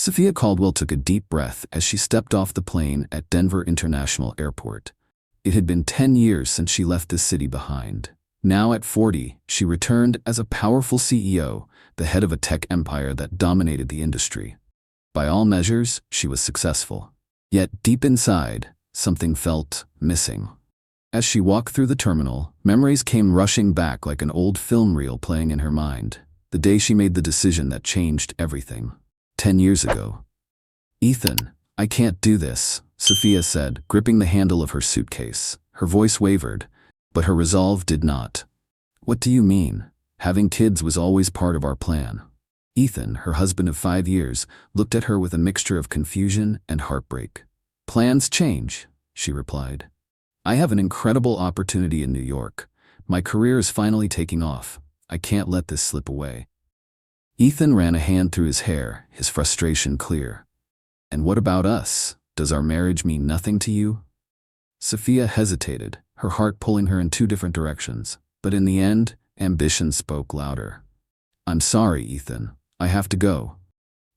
Sophia Caldwell took a deep breath as she stepped off the plane at Denver International Airport. It had been 10 years since she left this city behind. Now at 40, she returned as a powerful CEO, the head of a tech empire that dominated the industry. By all measures, she was successful. Yet deep inside, something felt missing. As she walked through the terminal, memories came rushing back like an old film reel playing in her mind. The day she made the decision that changed everything. 10 years ago. "Ethan, I can't do this," Sophia said, gripping the handle of her suitcase. Her voice wavered, but her resolve did not. "What do you mean? Having kids was always part of our plan." Ethan, her husband of 5 years, looked at her with a mixture of confusion and heartbreak. "Plans change," she replied. "I have an incredible opportunity in New York. My career is finally taking off. I can't let this slip away." Ethan ran a hand through his hair, his frustration clear. "And what about us? Does our marriage mean nothing to you?" Sophia hesitated, her heart pulling her in 2 different directions. But in the end, ambition spoke louder. "I'm sorry, Ethan. I have to go."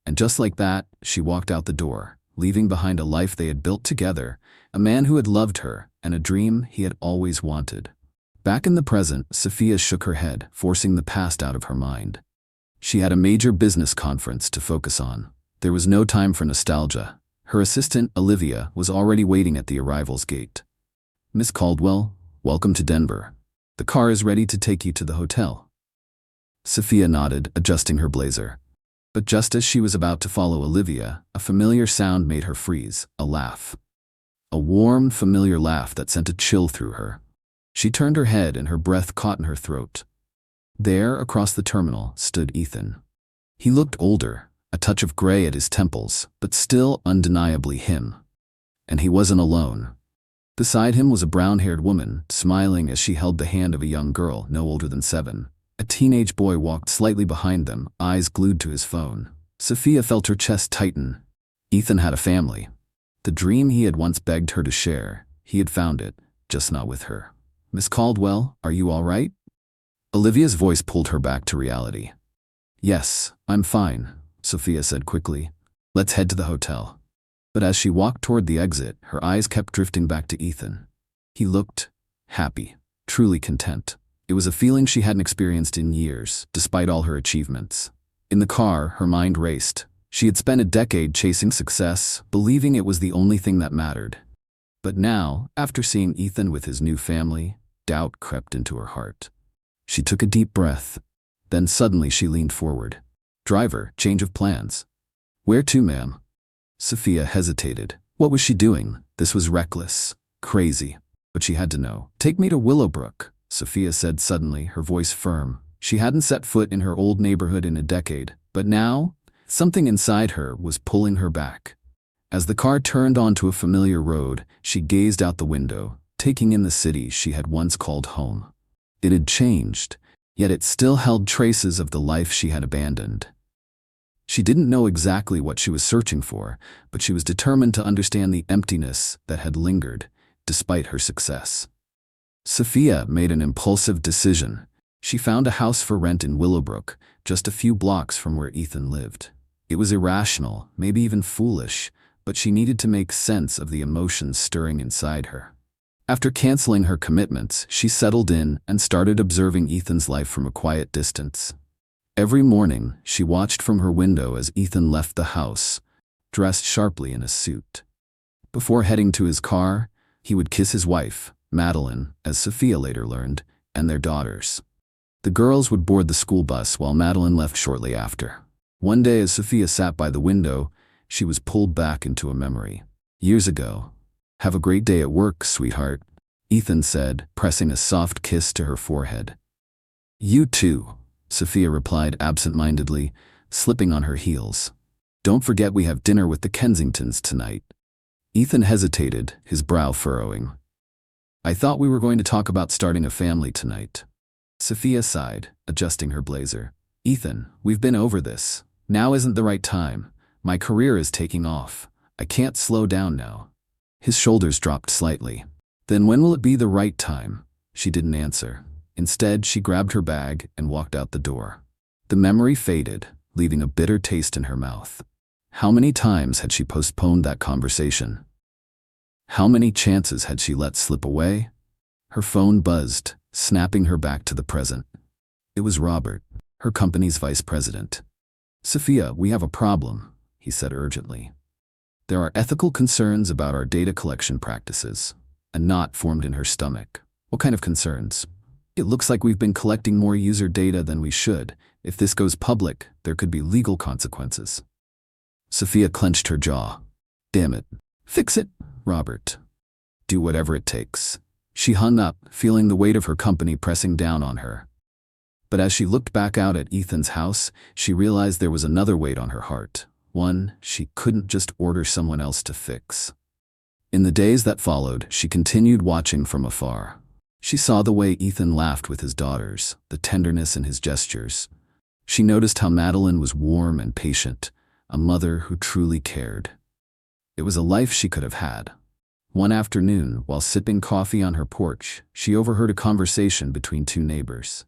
And just like that, she walked out the door, leaving behind a life they had built together, a man who had loved her, and a dream he had always wanted. Back in the present, Sophia shook her head, forcing the past out of her mind. She had a major business conference to focus on. There was no time for nostalgia. Her assistant, Olivia, was already waiting at the arrivals gate. "Miss Caldwell, welcome to Denver. The car is ready to take you to the hotel." Sophia nodded, adjusting her blazer. But just as she was about to follow Olivia, a familiar sound made her freeze, a laugh. A warm, familiar laugh that sent a chill through her. She turned her head and her breath caught in her throat. There, across the terminal, stood Ethan. He looked older, a touch of gray at his temples, but still undeniably him. And he wasn't alone. Beside him was a brown-haired woman, smiling as she held the hand of a young girl no older than 7. A teenage boy walked slightly behind them, eyes glued to his phone. Sophia felt her chest tighten. Ethan had a family. The dream he had once begged her to share, he had found it, just not with her. "Miss Caldwell, are you all right?" Olivia's voice pulled her back to reality. "Yes, I'm fine," Sophia said quickly. "Let's head to the hotel." But as she walked toward the exit, her eyes kept drifting back to Ethan. He looked happy, truly content. It was a feeling she hadn't experienced in years, despite all her achievements. In the car, her mind raced. She had spent a decade chasing success, believing it was the only thing that mattered. But now, after seeing Ethan with his new family, doubt crept into her heart. She took a deep breath. Then suddenly she leaned forward. "Driver, change of plans." "Where to, ma'am?" Sophia hesitated. What was she doing? This was reckless, crazy. But she had to know. "Take me to Willowbrook," Sophia said suddenly, her voice firm. She hadn't set foot in her old neighborhood in a decade, but now, something inside her was pulling her back. As the car turned onto a familiar road, she gazed out the window, taking in the city she had once called home. It had changed, yet it still held traces of the life she had abandoned. She didn't know exactly what she was searching for, but she was determined to understand the emptiness that had lingered, despite her success. Sophia made an impulsive decision. She found a house for rent in Willowbrook, just a few blocks from where Ethan lived. It was irrational, maybe even foolish, but she needed to make sense of the emotions stirring inside her. After canceling her commitments, she settled in and started observing Ethan's life from a quiet distance. Every morning, she watched from her window as Ethan left the house, dressed sharply in a suit. Before heading to his car, he would kiss his wife, Madeline, as Sophia later learned, and their daughters. The girls would board the school bus while Madeline left shortly after. One day as Sophia sat by the window, she was pulled back into a memory. Years ago. "Have a great day at work, sweetheart," Ethan said, pressing a soft kiss to her forehead. "You too," Sophia replied absent-mindedly, slipping on her heels. "Don't forget we have dinner with the Kensingtons tonight." Ethan hesitated, his brow furrowing. "I thought we were going to talk about starting a family tonight." Sophia sighed, adjusting her blazer. "Ethan, we've been over this. Now isn't the right time. My career is taking off. I can't slow down now." His shoulders dropped slightly. "Then when will it be the right time?" She didn't answer. Instead, she grabbed her bag and walked out the door. The memory faded, leaving a bitter taste in her mouth. How many times had she postponed that conversation? How many chances had she let slip away? Her phone buzzed, snapping her back to the present. It was Robert, her company's vice president. "Sophia, we have a problem," he said urgently. "There are ethical concerns about our data collection practices." A knot formed in her stomach. "What kind of concerns?" "It looks like we've been collecting more user data than we should. If this goes public, there could be legal consequences." Sophia clenched her jaw. "Damn it. Fix it, Robert. Do whatever it takes." She hung up, feeling the weight of her company pressing down on her. But as she looked back out at Ethan's house, she realized there was another weight on her heart. One she couldn't just order someone else to fix. In the days that followed, she continued watching from afar. She saw the way Ethan laughed with his daughters, the tenderness in his gestures. She noticed how Madeline was warm and patient, a mother who truly cared. It was a life she could have had. One afternoon, while sipping coffee on her porch, she overheard a conversation between two neighbors.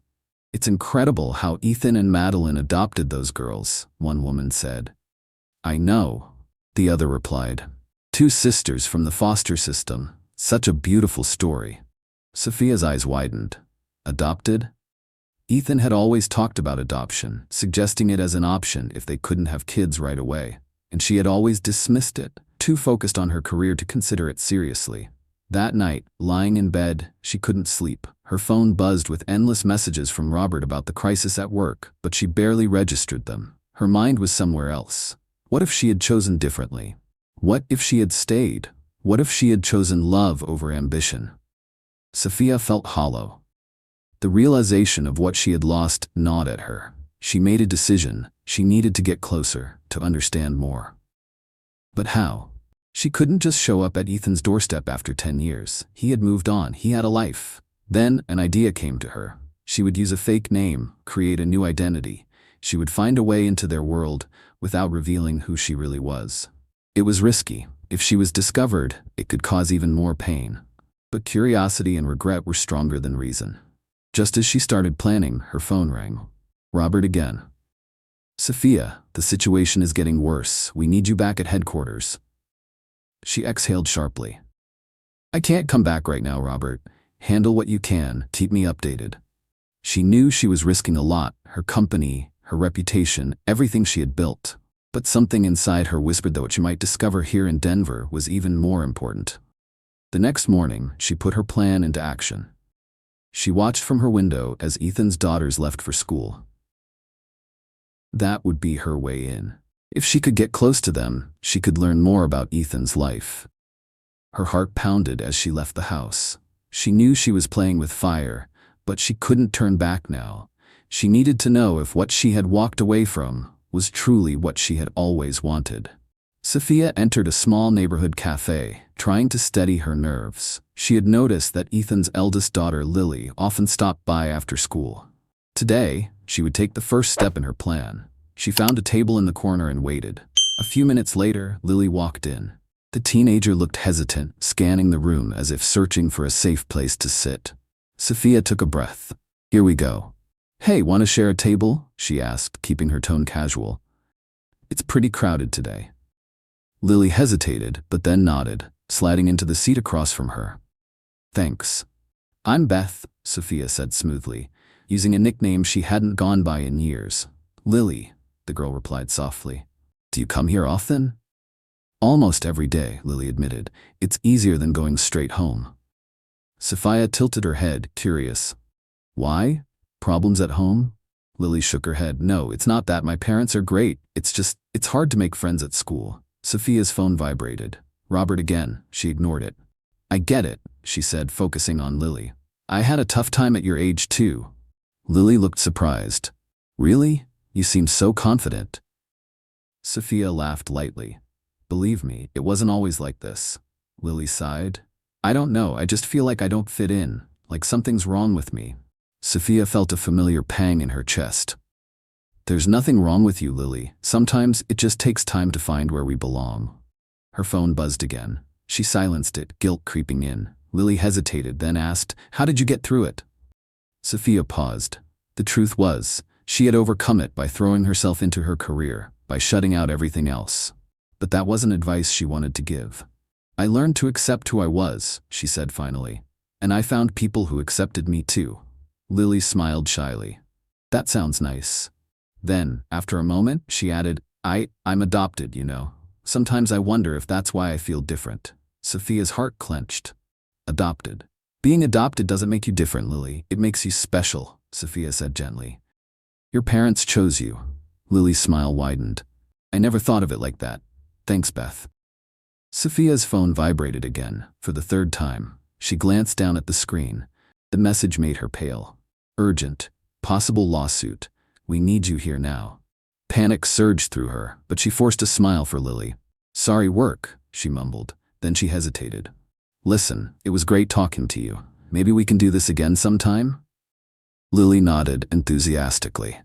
"It's incredible how Ethan and Madeline adopted those girls," one woman said. "I know," the other replied. "Two sisters from the foster system. Such a beautiful story." Sophia's eyes widened. Adopted? Ethan had always talked about adoption, suggesting it as an option if they couldn't have kids right away, and she had always dismissed it, too focused on her career to consider it seriously. That night, lying in bed, she couldn't sleep. Her phone buzzed with endless messages from Robert about the crisis at work, but she barely registered them. Her mind was somewhere else. What if she had chosen differently? What if she had stayed? What if she had chosen love over ambition? Sophia felt hollow. The realization of what she had lost gnawed at her. She made a decision. She needed to get closer, to understand more. But how? She couldn't just show up at Ethan's doorstep after 10 years. He had moved on. He had a life. Then an idea came to her. She would use a fake name, create a new identity. She would find a way into their world without revealing who she really was. It was risky. If she was discovered, it could cause even more pain. But curiosity and regret were stronger than reason. Just as she started planning, her phone rang. Robert again. "Sophia, the situation is getting worse. We need you back at headquarters." She exhaled sharply. "I can't come back right now, Robert. Handle what you can, keep me updated." She knew she was risking a lot, her company, her reputation, everything she had built. But something inside her whispered that what she might discover here in Denver was even more important. The next morning, she put her plan into action. She watched from her window as Ethan's daughters left for school. That would be her way in. If she could get close to them, she could learn more about Ethan's life. Her heart pounded as she left the house. She knew she was playing with fire, but she couldn't turn back now. She needed to know if what she had walked away from was truly what she had always wanted. Sophia entered a small neighborhood cafe, trying to steady her nerves. She had noticed that Ethan's eldest daughter, Lily, often stopped by after school. Today, she would take the first step in her plan. She found a table in the corner and waited. A few minutes later, Lily walked in. The teenager looked hesitant, scanning the room as if searching for a safe place to sit. Sophia took a breath. "Here we go." "Hey, want to share a table?" she asked, keeping her tone casual. "It's pretty crowded today." Lily hesitated, but then nodded, sliding into the seat across from her. "Thanks." "I'm Beth," Sophia said smoothly, using a nickname she hadn't gone by in years. "Lily," the girl replied softly. "Do you come here often?" "Almost every day," Lily admitted. "It's easier than going straight home." Sophia tilted her head, curious. "Why? Problems at home?" Lily shook her head. "No, it's not that. My parents are great. It's hard to make friends at school." Sophia's phone vibrated. Robert again. She ignored it. "I get it," she said, focusing on Lily. "I had a tough time at your age too." Lily looked surprised. "Really? You seem so confident." Sophia laughed lightly. "Believe me, it wasn't always like this." Lily sighed. "I don't know, I just feel like I don't fit in, like something's wrong with me." Sophia felt a familiar pang in her chest. "There's nothing wrong with you, Lily. Sometimes it just takes time to find where we belong." Her phone buzzed again. She silenced it, guilt creeping in. Lily hesitated, then asked, "How did you get through it?" Sophia paused. The truth was, she had overcome it by throwing herself into her career, by shutting out everything else. but that wasn't advice she wanted to give. I learned to accept who I was, she said finally. And I found people who accepted me too. Lily smiled shyly. That sounds nice. Then, after a moment, she added, I'm adopted, you know. Sometimes I wonder if that's why I feel different. Sophia's heart clenched. Adopted. Being adopted doesn't make you different, Lily. It makes you special, Sophia said gently. Your parents chose you. Lily's smile widened. I never thought of it like that. Thanks, Beth. Sophia's phone vibrated again, for the third time. She glanced down at the screen. The message made her pale. Urgent. Possible lawsuit. We need you here now. Panic surged through her, but she forced a smile for Lily. Sorry, work, she mumbled. Then she hesitated. Listen, it was great talking to you. Maybe we can do this again sometime? Lily nodded enthusiastically.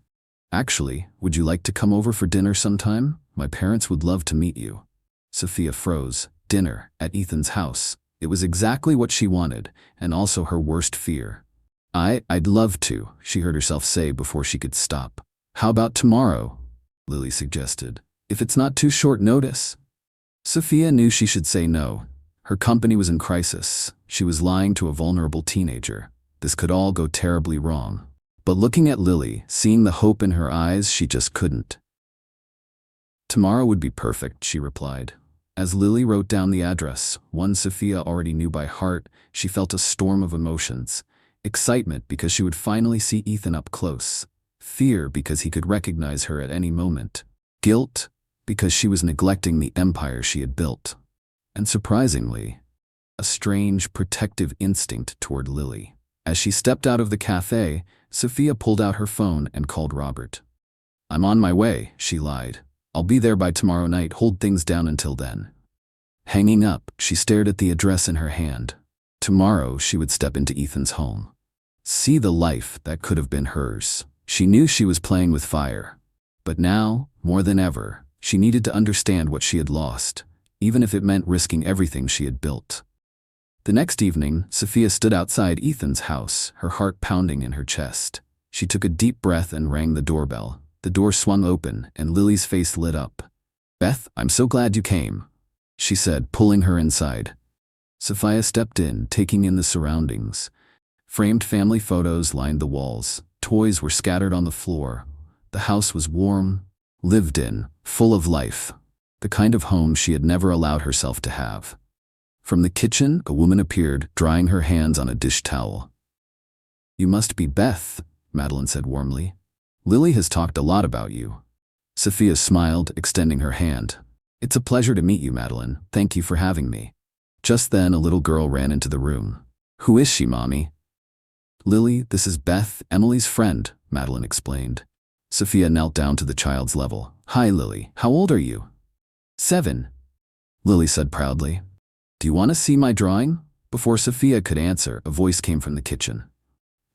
Actually, would you like to come over for dinner sometime? My parents would love to meet you. Sophia froze. Dinner, at Ethan's house. It was exactly what she wanted, and also her worst fear. I'd love to, she heard herself say before she could stop. How about tomorrow? Lily suggested. If it's not too short notice. Sophia knew she should say no. Her company was in crisis. She was lying to a vulnerable teenager. This could all go terribly wrong. But looking at Lily, seeing the hope in her eyes, she just couldn't. Tomorrow would be perfect, she replied. As Lily wrote down the address, one Sophia already knew by heart, she felt a storm of emotions. Excitement because she would finally see Ethan up close. Fear because he could recognize her at any moment. Guilt because she was neglecting the empire she had built. And surprisingly, a strange protective instinct toward Lily. As she stepped out of the cafe, Sophia pulled out her phone and called Robert. I'm on my way, she lied. I'll be there by tomorrow night. Hold things down until then. Hanging up, she stared at the address in her hand. Tomorrow she would step into Ethan's home. See the life that could have been hers. She knew she was playing with fire. But now, more than ever, she needed to understand what she had lost, even if it meant risking everything she had built. The next evening, Sophia stood outside Ethan's house, her heart pounding in her chest. She took a deep breath and rang the doorbell. The door swung open, and Lily's face lit up. Beth, I'm so glad you came, she said, pulling her inside. Sophia stepped in, taking in the surroundings. Framed family photos lined the walls. Toys were scattered on the floor. The house was warm, lived in, full of life. The kind of home she had never allowed herself to have. From the kitchen, a woman appeared, drying her hands on a dish towel. You must be Beth, Madeline said warmly. Lily has talked a lot about you. Sophia smiled, extending her hand. It's a pleasure to meet you, Madeline. Thank you for having me. Just then, a little girl ran into the room. Who is she, Mommy? Lily, this is Beth, Emily's friend, Madeline explained. Sophia knelt down to the child's level. Hi, Lily. How old are you? 7. Lily said proudly. Do you want to see my drawing? Before Sophia could answer, a voice came from the kitchen.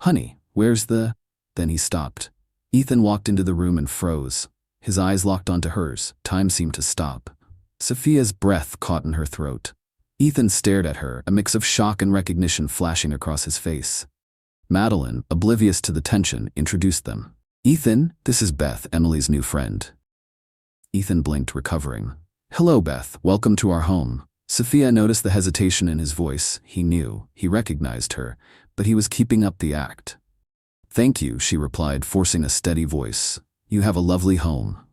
Honey, where's the… Then he stopped. Ethan walked into the room and froze. His eyes locked onto hers. Time seemed to stop. Sophia's breath caught in her throat. Ethan stared at her, a mix of shock and recognition flashing across his face. Madeline, oblivious to the tension, introduced them. Ethan, this is Beth, Emily's new friend. Ethan blinked, recovering. Hello, Beth. Welcome to our home. Sophia noticed the hesitation in his voice. He knew. He recognized her, but he was keeping up the act. Thank you, she replied, forcing a steady voice. You have a lovely home.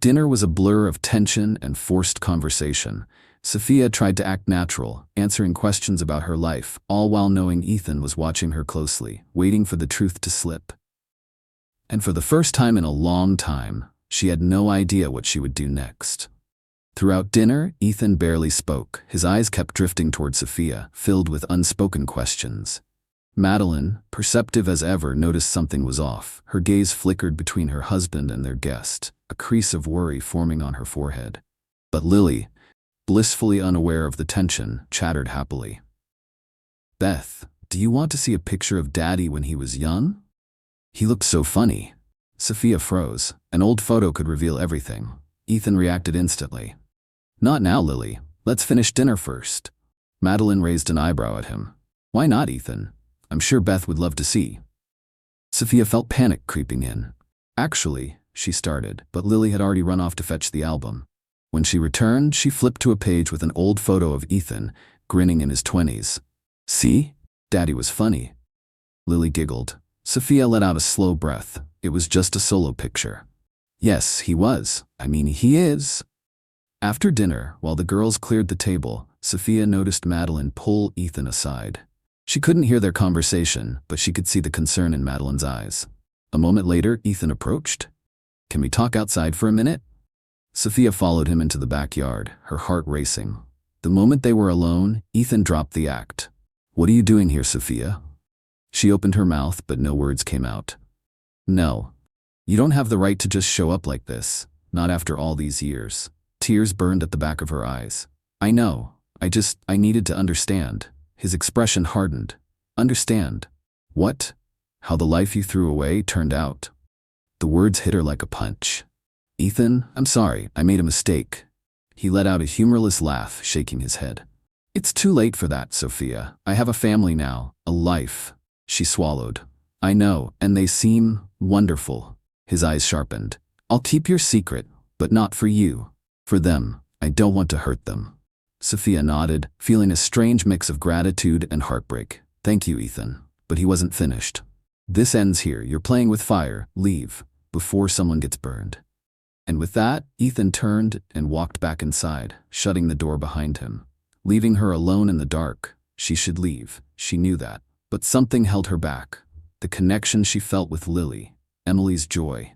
Dinner was a blur of tension and forced conversation. Sophia tried to act natural, answering questions about her life, all while knowing Ethan was watching her closely, waiting for the truth to slip. And for the first time in a long time, she had no idea what she would do next. Throughout dinner, Ethan barely spoke. His eyes kept drifting toward Sophia, filled with unspoken questions. Madeline, perceptive as ever, noticed something was off. Her gaze flickered between her husband and their guest, a crease of worry forming on her forehead. But Lily, blissfully unaware of the tension, chattered happily. Beth, do you want to see a picture of Daddy when he was young? He looked so funny. Sophia froze. An old photo could reveal everything. Ethan reacted instantly. Not now, Lily. Let's finish dinner first. Madeline raised an eyebrow at him. Why not, Ethan? I'm sure Beth would love to see. Sophia felt panic creeping in. Actually, she started, but Lily had already run off to fetch the album. When she returned, she flipped to a page with an old photo of Ethan, grinning in his 20s. See? Daddy was funny. Lily giggled. Sophia let out a slow breath. It was just a solo picture. Yes, he was. I mean, he is. After dinner, while the girls cleared the table, Sophia noticed Madeline pull Ethan aside. She couldn't hear their conversation, but she could see the concern in Madeline's eyes. A moment later, Ethan approached. Can we talk outside for a minute? Sophia followed him into the backyard, her heart racing. The moment they were alone, Ethan dropped the act. What are you doing here, Sophia? She opened her mouth, but no words came out. No. You don't have the right to just show up like this, not after all these years. Tears burned at the back of her eyes. I know. I needed to understand. His expression hardened. Understand. What? How the life you threw away turned out. The words hit her like a punch. Ethan, I'm sorry, I made a mistake. He let out a humorless laugh, shaking his head. It's too late for that, Sophia. I have a family now, a life. She swallowed. I know, and they seem wonderful. His eyes sharpened. I'll keep your secret, but not for you. For them. I don't want to hurt them. Sophia nodded, feeling a strange mix of gratitude and heartbreak. Thank you, Ethan. But he wasn't finished. This ends here. You're playing with fire. Leave, before someone gets burned. And with that, Ethan turned and walked back inside, shutting the door behind him. Leaving her alone in the dark. She should leave. She knew that. But something held her back. The connection she felt with Lily. Emily's joy.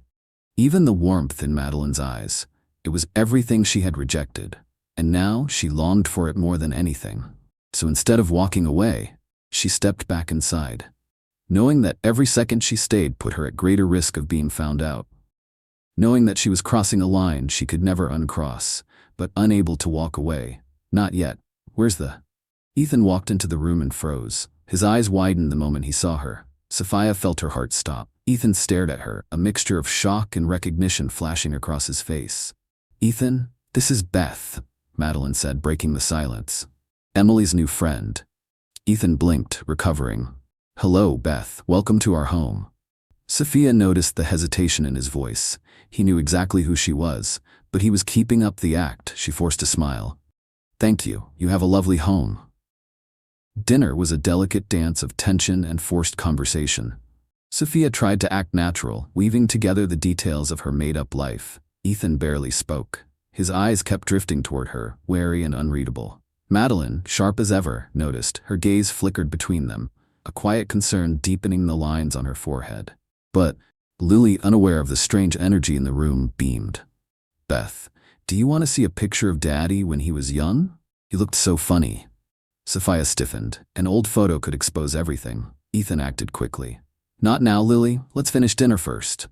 Even the warmth in Madeline's eyes. It was everything she had rejected. And now she longed for it more than anything. So instead of walking away, she stepped back inside, knowing that every second she stayed put her at greater risk of being found out. Knowing that she was crossing a line she could never uncross, but unable to walk away. Not yet. Where's the... Ethan walked into the room and froze. His eyes widened the moment he saw her. Sophia felt her heart stop. Ethan stared at her, a mixture of shock and recognition flashing across his face. Ethan, this is Beth, Madeline said, breaking the silence. Emily's new friend. Ethan blinked, recovering. Hello, Beth. Welcome to our home. Sophia noticed the hesitation in his voice. He knew exactly who she was, but he was keeping up the act. She forced a smile. Thank you. You have a lovely home. Dinner was a delicate dance of tension and forced conversation. Sophia tried to act natural, weaving together the details of her made-up life. Ethan barely spoke. His eyes kept drifting toward her, wary and unreadable. Madeline, sharp as ever, noticed. Her gaze flickered between them, a quiet concern deepening the lines on her forehead. But Lily, unaware of the strange energy in the room, beamed. Beth, do you want to see a picture of Daddy when he was young? He looked so funny. Sophia stiffened. An old photo could expose everything. Ethan acted quickly. Not now, Lily. Let's finish dinner first.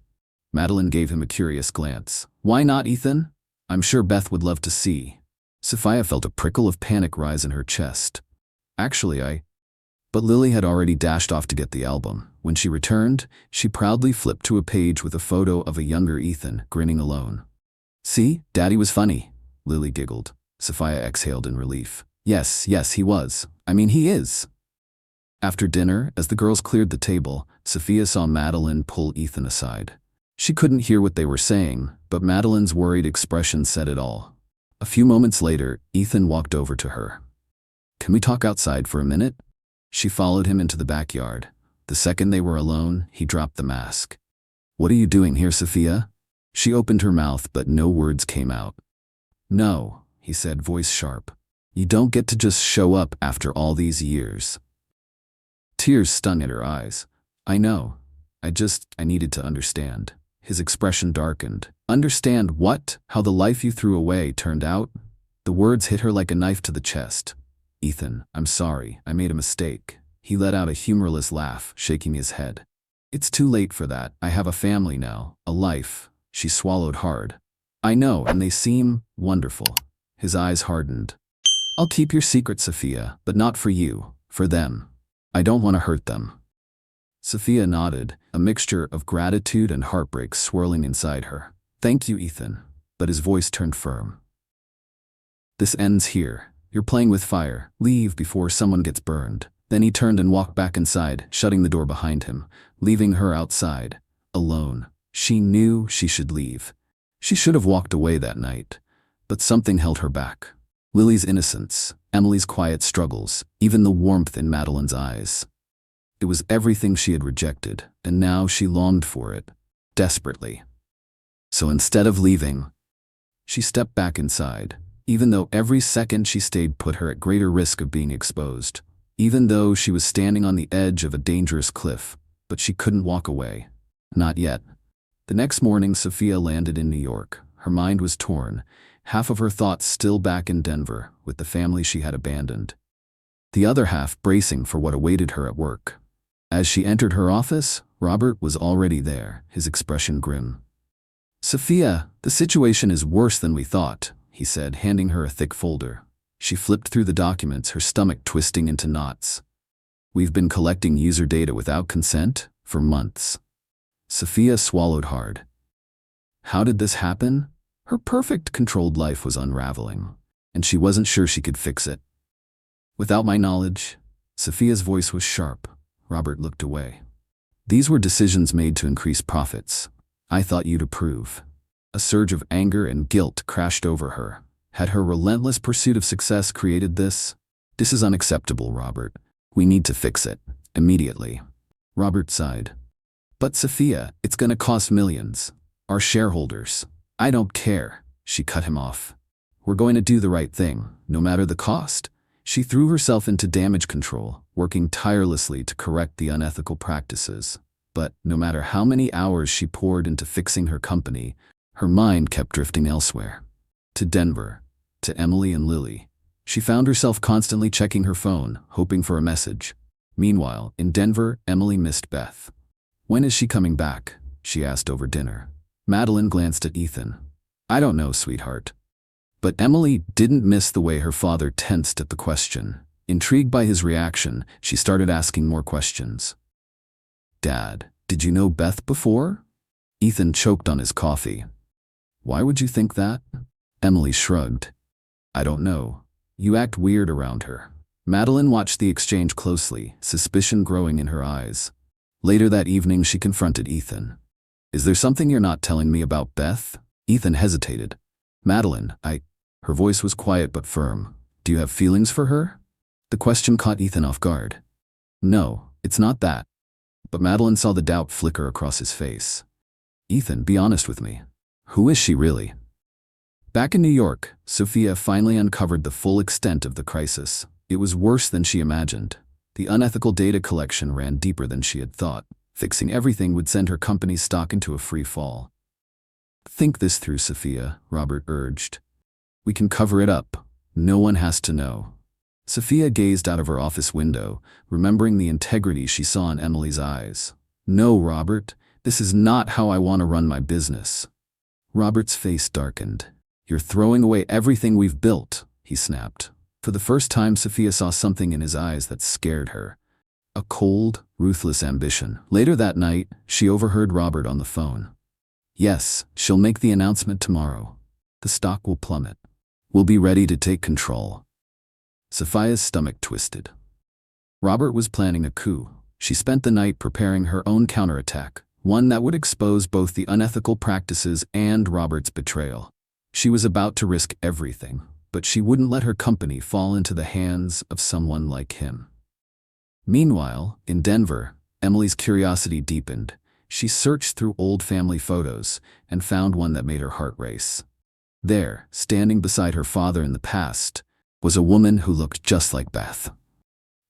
Madeline gave him a curious glance. Why not, Ethan? I'm sure Beth would love to see. Sophia felt a prickle of panic rise in her chest. Actually, But Lily had already dashed off to get the album. When she returned, she proudly flipped to a page with a photo of a younger Ethan, grinning alone. See, Daddy was funny, Lily giggled. Sophia exhaled in relief. Yes, he was. I mean, he is. After dinner, as the girls cleared the table, Sophia saw Madeline pull Ethan aside. She couldn't hear what they were saying, but Madeline's worried expression said it all. A few moments later, Ethan walked over to her. Can we talk outside for a minute? She followed him into the backyard. The second they were alone, he dropped the mask. What are you doing here, Sophia? She opened her mouth, but no words came out. No, he said, voice sharp. You don't get to just show up after all these years. Tears stung at her eyes. I know. I needed to understand. His expression darkened. Understand what? How the life you threw away turned out? The words hit her like a knife to the chest. Ethan, I'm sorry. I made a mistake. He let out a humorless laugh, shaking his head. It's too late for that. I have a family now, a life. She swallowed hard. I know, and they seem wonderful. His eyes hardened. I'll keep your secret, Sophia, but not for you, for them. I don't want to hurt them. Sophia nodded, a mixture of gratitude and heartbreak swirling inside her. Thank you, Ethan. But his voice turned firm. This ends here. You're playing with fire. Leave before someone gets burned. Then he turned and walked back inside, shutting the door behind him, leaving her outside, alone. She knew she should leave. She should have walked away that night. But something held her back. Lily's innocence, Emily's quiet struggles, even the warmth in Madeline's eyes. It was everything she had rejected, and now she longed for it, desperately. So instead of leaving, she stepped back inside, even though every second she stayed put her at greater risk of being exposed, even though she was standing on the edge of a dangerous cliff, but she couldn't walk away. Not yet. The next morning, Sophia landed in New York. Her mind was torn, half of her thoughts still back in Denver with the family she had abandoned, the other half bracing for what awaited her at work. As she entered her office, Robert was already there, his expression grim. "Sophia, the situation is worse than we thought," he said, handing her a thick folder. She flipped through the documents, her stomach twisting into knots. "We've been collecting user data without consent for months." Sophia swallowed hard. How did this happen? Her perfect, controlled life was unraveling, and she wasn't sure she could fix it. "Without my knowledge." Sophia's voice was sharp. Robert looked away. "These were decisions made to increase profits. I thought you'd approve." A surge of anger and guilt crashed over her. Had her relentless pursuit of success created this? "This is unacceptable, Robert. We need to fix it, immediately." Robert sighed. "But Sophia, it's gonna cost millions. Our shareholders." "I don't care," she cut him off. "We're going to do the right thing, no matter the cost." She threw herself into damage control, working tirelessly to correct the unethical practices. But no matter how many hours she poured into fixing her company, her mind kept drifting elsewhere. To Denver, to Emily and Lily. She found herself constantly checking her phone, hoping for a message. Meanwhile, in Denver, Emily missed Beth. "When is she coming back?" she asked over dinner. Madeline glanced at Ethan. "I don't know, sweetheart." But Emily didn't miss the way her father tensed at the question. Intrigued by his reaction, she started asking more questions. "Dad, did you know Beth before?" Ethan choked on his coffee. "Why would you think that?" Emily shrugged. "I don't know. You act weird around her." Madeline watched the exchange closely, suspicion growing in her eyes. Later that evening, she confronted Ethan. "Is there something you're not telling me about Beth?" Ethan hesitated. "Madeline, Her voice was quiet but firm. "Do you have feelings for her?" The question caught Ethan off guard. "No, it's not that." But Madeline saw the doubt flicker across his face. "Ethan, be honest with me. Who is she really?" Back in New York, Sophia finally uncovered the full extent of the crisis. It was worse than she imagined. The unethical data collection ran deeper than she had thought. Fixing everything would send her company's stock into a free fall. "Think this through, Sophia," Robert urged. "We can cover it up. No one has to know." Sophia gazed out of her office window, remembering the integrity she saw in Emily's eyes. "No, Robert, this is not how I want to run my business." Robert's face darkened. "You're throwing away everything we've built," he snapped. For the first time, Sophia saw something in his eyes that scared her. A cold, ruthless ambition. Later that night, she overheard Robert on the phone. "Yes, she'll make the announcement tomorrow. The stock will plummet. We'll be ready to take control." Sophia's stomach twisted. Robert was planning a coup. She spent the night preparing her own counterattack, one that would expose both the unethical practices and Robert's betrayal. She was about to risk everything, but she wouldn't let her company fall into the hands of someone like him. Meanwhile, in Denver, Emily's curiosity deepened. She searched through old family photos and found one that made her heart race. There, standing beside her father in the past, was a woman who looked just like Beth.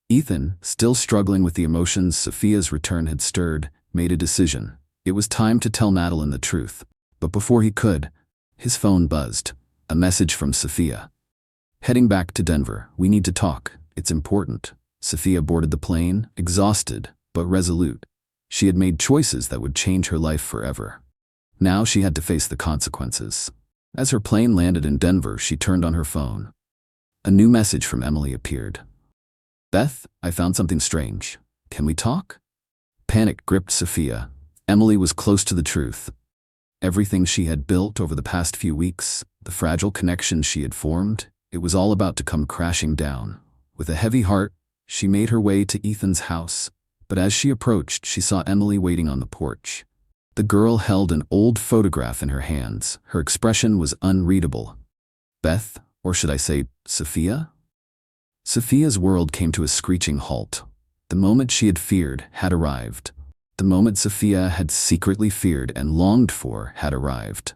Ethan, still struggling with the emotions Sophia's return had stirred, made a decision. It was time to tell Madeline the truth. But before he could, his phone buzzed. A message from Sophia. "Heading back to Denver. We need to talk. It's important." Sophia boarded the plane, exhausted, but resolute. She had made choices that would change her life forever. Now she had to face the consequences. As her plane landed in Denver, she turned on her phone. A new message from Emily appeared. "Beth, I found something strange. Can we talk?" Panic gripped Sophia. Emily was close to the truth. Everything she had built over the past few weeks, the fragile connections she had formed, it was all about to come crashing down. With a heavy heart, she made her way to Ethan's house. But as she approached, she saw Emily waiting on the porch. The girl held an old photograph in her hands. Her expression was unreadable. Beth, or should I say, Sophia? Sophia's world came to a screeching halt. The moment she had feared had arrived. The moment Sophia had secretly feared and longed for had arrived.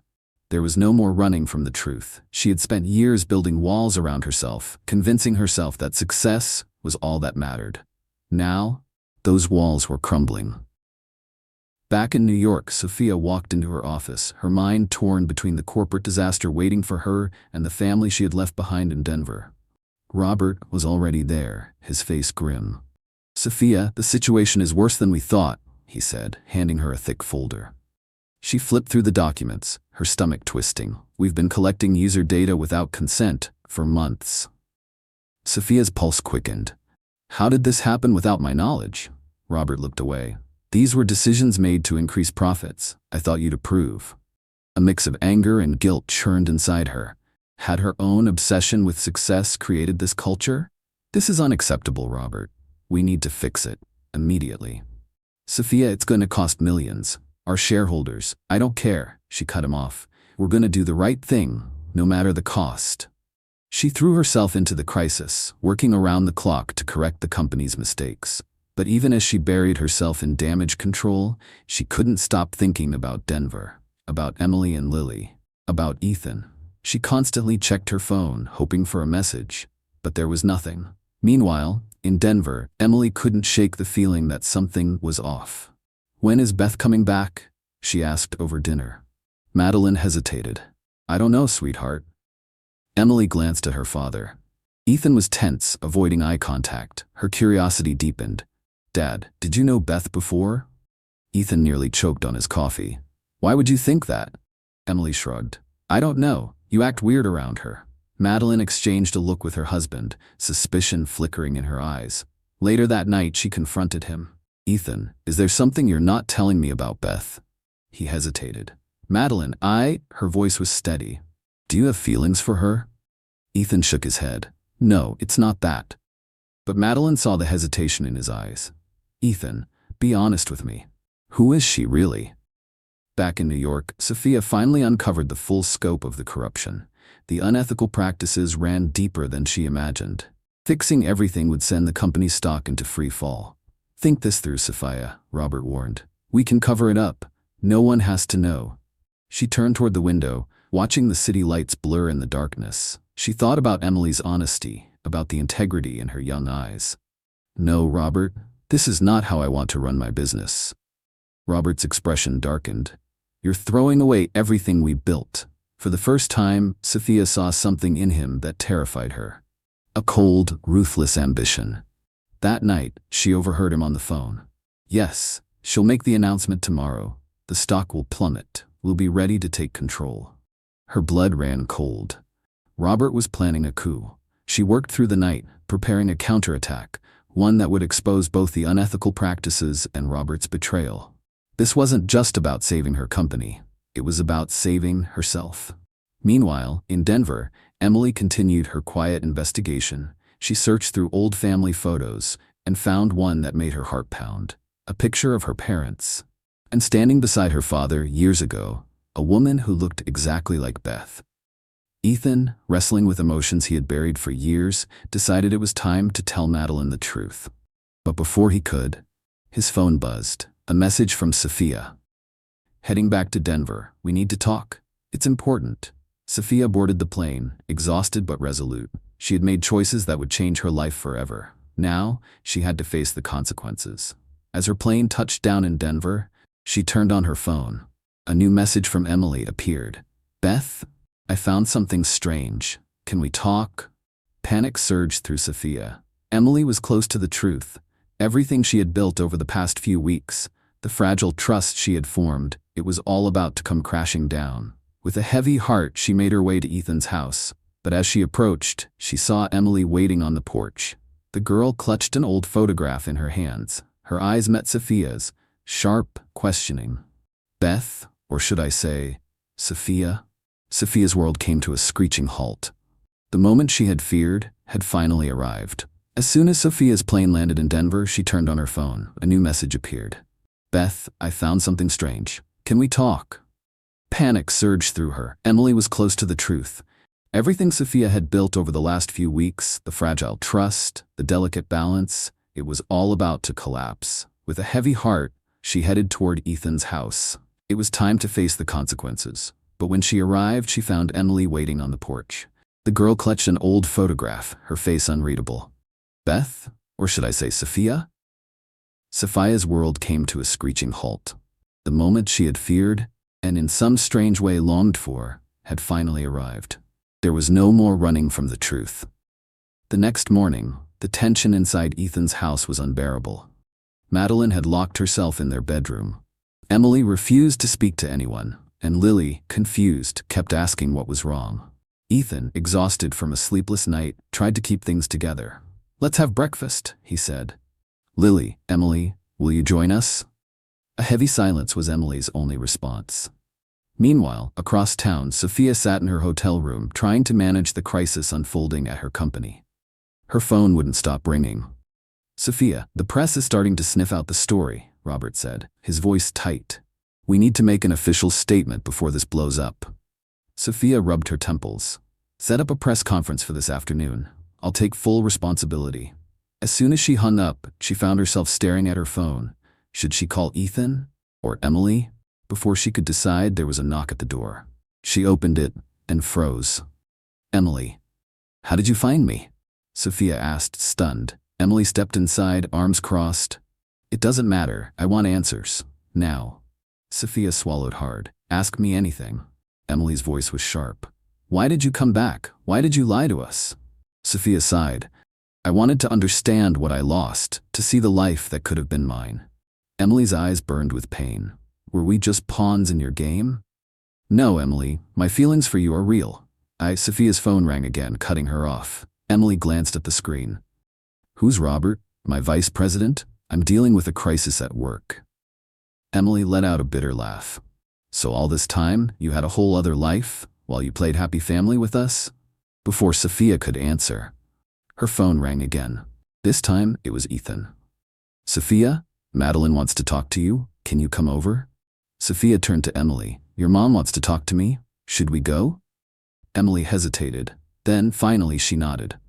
There was no more running from the truth. She had spent years building walls around herself, convincing herself that success was all that mattered. Now, those walls were crumbling. Back in New York, Sophia walked into her office, her mind torn between the corporate disaster waiting for her and the family she had left behind in Denver. Robert was already there, his face grim. "Sophia, the situation is worse than we thought," he said, handing her a thick folder. She flipped through the documents, her stomach twisting. "We've been collecting user data without consent for months." Sophia's pulse quickened. "How did this happen without my knowledge?" Robert looked away. "These were decisions made to increase profits. I thought you'd approve." A mix of anger and guilt churned inside her. Had her own obsession with success created this culture? "This is unacceptable, Robert. We need to fix it, immediately." "Sophia, it's going to cost millions. Our shareholders, I don't care," she cut him off. "We're going to do the right thing, no matter the cost." She threw herself into the crisis, working around the clock to correct the company's mistakes. But even as she buried herself in damage control, she couldn't stop thinking about Denver, about Emily and Lily, about Ethan. She constantly checked her phone, hoping for a message, but there was nothing. Meanwhile, in Denver, Emily couldn't shake the feeling that something was off. "When is Beth coming back?" she asked over dinner. Madeline hesitated. "I don't know, sweetheart." Emily glanced at her father. Ethan was tense, avoiding eye contact. Her curiosity deepened. "Dad, did you know Beth before?" Ethan nearly choked on his coffee. "Why would you think that?" Emily shrugged. "I don't know. You act weird around her." Madeline exchanged a look with her husband, suspicion flickering in her eyes. Later that night, she confronted him. "Ethan, is there something you're not telling me about Beth?" He hesitated. "Madeline, her voice was steady. "Do you have feelings for her?" Ethan shook his head. "No, it's not that." But Madeline saw the hesitation in his eyes. "Ethan, be honest with me. Who is she really?" Back in New York, Sophia finally uncovered the full scope of the corruption. The unethical practices ran deeper than she imagined. Fixing everything would send the company's stock into free fall. "Think this through, Sophia," Robert warned. "We can cover it up. No one has to know." She turned toward the window, watching the city lights blur in the darkness. She thought about Emily's honesty, about the integrity in her young eyes. "No, Robert, this is not how I want to run my business." Robert's expression darkened. "You're throwing away everything we built." For the first time, Sophia saw something in him that terrified her. A cold, ruthless ambition. That night, she overheard him on the phone. "Yes, she'll make the announcement tomorrow. The stock will plummet. We'll be ready to take control." Her blood ran cold. Robert was planning a coup. She worked through the night, preparing a counterattack, one that would expose both the unethical practices and Robert's betrayal. This wasn't just about saving her company. It was about saving herself. Meanwhile, in Denver, Emily continued her quiet investigation. She searched through old family photos and found one that made her heart pound. A picture of her parents. And standing beside her father years ago, a woman who looked exactly like Beth. Ethan, wrestling with emotions he had buried for years, decided it was time to tell Madeline the truth. But before he could, his phone buzzed. A message from Sophia. "Heading back to Denver. We need to talk. It's important." Sophia boarded the plane, exhausted but resolute. She had made choices that would change her life forever. Now, she had to face the consequences. As her plane touched down in Denver, she turned on her phone. A new message from Emily appeared. "Beth, I found something strange. Can we talk?" Panic surged through Sophia. Emily was close to the truth. Everything she had built over the past few weeks, the fragile trust she had formed, it was all about to come crashing down. With a heavy heart, she made her way to Ethan's house. But as she approached, she saw Emily waiting on the porch. The girl clutched an old photograph in her hands. Her eyes met Sophia's, sharp, questioning. "Beth, or should I say, Sophia?" Sophia's world came to a screeching halt. The moment she had feared had finally arrived. As soon as Sophia's plane landed in Denver, she turned on her phone. A new message appeared. "Beth, I found something strange. Can we talk?" Panic surged through her. Emily was close to the truth. Everything Sophia had built over the last few weeks, the fragile trust, the delicate balance, it was all about to collapse. With a heavy heart, she headed toward Ethan's house. It was time to face the consequences. But when she arrived, she found Emily waiting on the porch. The girl clutched an old photograph, her face unreadable. Beth? Or should I say Sophia? Sophia's world came to a screeching halt. The moment she had feared, and in some strange way longed for, had finally arrived. There was no more running from the truth. The next morning, the tension inside Ethan's house was unbearable. Madeline had locked herself in their bedroom. Emily refused to speak to anyone, and Lily, confused, kept asking what was wrong. Ethan, exhausted from a sleepless night, tried to keep things together. "Let's have breakfast," he said. "Lily, Emily, will you join us?" A heavy silence was Emily's only response. Meanwhile, across town, Sophia sat in her hotel room trying to manage the crisis unfolding at her company. Her phone wouldn't stop ringing. "Sophia, the press is starting to sniff out the story," Robert said, his voice tight. "We need to make an official statement before this blows up." Sophia rubbed her temples. "Set up a press conference for this afternoon. I'll take full responsibility." As soon as she hung up, she found herself staring at her phone. Should she call Ethan? Or Emily? Before she could decide, there was a knock at the door. She opened it and froze. "Emily, how did you find me?" Sophia asked, stunned. Emily stepped inside, arms crossed. "It doesn't matter. I want answers. Now." Sophia swallowed hard. "Ask me anything." Emily's voice was sharp. "Why did you come back? Why did you lie to us?" Sophia sighed. "I wanted to understand what I lost, to see the life that could have been mine." Emily's eyes burned with pain. "Were we just pawns in your game?" "No, Emily, my feelings for you are real." Sophia's phone rang again, cutting her off. Emily glanced at the screen. "Who's Robert? My vice president? I'm dealing with a crisis at work." Emily let out a bitter laugh. "So all this time, you had a whole other life, while you played happy family with us?" Before Sophia could answer, her phone rang again. This time, it was Ethan. "Sophia, Madeline wants to talk to you. Can you come over?" Sophia turned to Emily. "Your mom wants to talk to me. Should we go?" Emily hesitated. Then, finally, she nodded.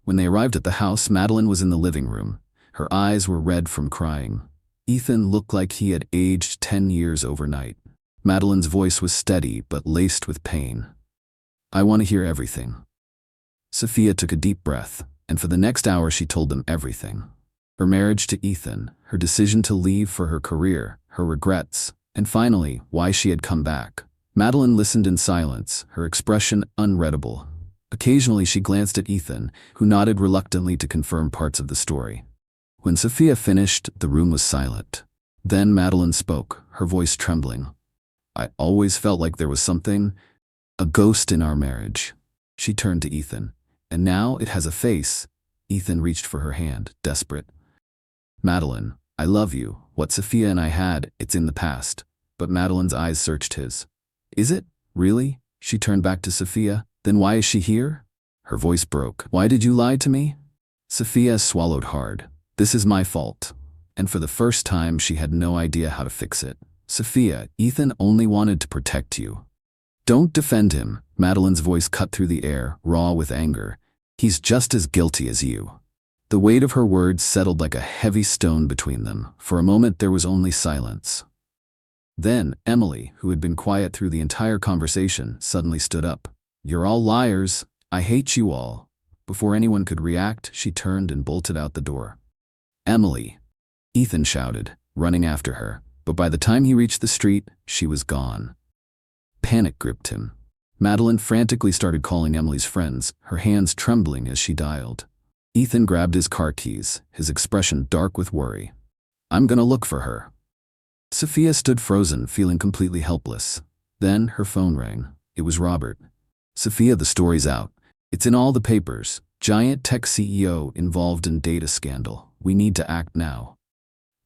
When they arrived at the house, Madeline was in the living room. Her eyes were red from crying. Ethan looked like he had aged 10 years overnight. Madeline's voice was steady but laced with pain. "I want to hear everything." Sophia took a deep breath, and for the next hour she told them everything. Her marriage to Ethan, her decision to leave for her career, her regrets, and finally, why she had come back. Madeline listened in silence, her expression unreadable. Occasionally she glanced at Ethan, who nodded reluctantly to confirm parts of the story. When Sophia finished, the room was silent. Then Madeline spoke, her voice trembling. "I always felt like there was something, a ghost in our marriage." She turned to Ethan. "And now it has a face." Ethan reached for her hand, desperate. "Madeline, I love you. What Sophia and I had, it's in the past." But Madeline's eyes searched his. "Is it? Really?" She turned back to Sophia. "Then why is she here?" Her voice broke. "Why did you lie to me?" Sophia swallowed hard. "This is my fault." And for the first time, she had no idea how to fix it. "Sophia, Ethan only wanted to protect you." "Don't defend him." Madeline's voice cut through the air, raw with anger. "He's just as guilty as you." The weight of her words settled like a heavy stone between them. For a moment, there was only silence. Then, Emily, who had been quiet through the entire conversation, suddenly stood up. "You're all liars. I hate you all." Before anyone could react, she turned and bolted out the door. "Emily!" Ethan shouted, running after her. But by the time he reached the street, she was gone. Panic gripped him. Madeline frantically started calling Emily's friends, her hands trembling as she dialed. Ethan grabbed his car keys, his expression dark with worry. "I'm gonna look for her." Sophia stood frozen, feeling completely helpless. Then her phone rang. It was Robert. "Sophia, the story's out. It's in all the papers. Giant tech CEO involved in data scandal. We need to act now."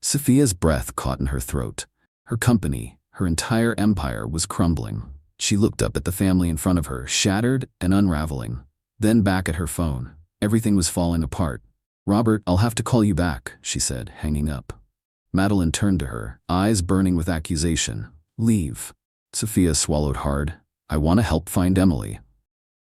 Sophia's breath caught in her throat. Her company, her entire empire was crumbling. She looked up at the family in front of her, shattered and unraveling. Then back at her phone. Everything was falling apart. "Robert, I'll have to call you back," she said, hanging up. Madeline turned to her, eyes burning with accusation. "Leave." Sophia swallowed hard. "I want to help find Emily."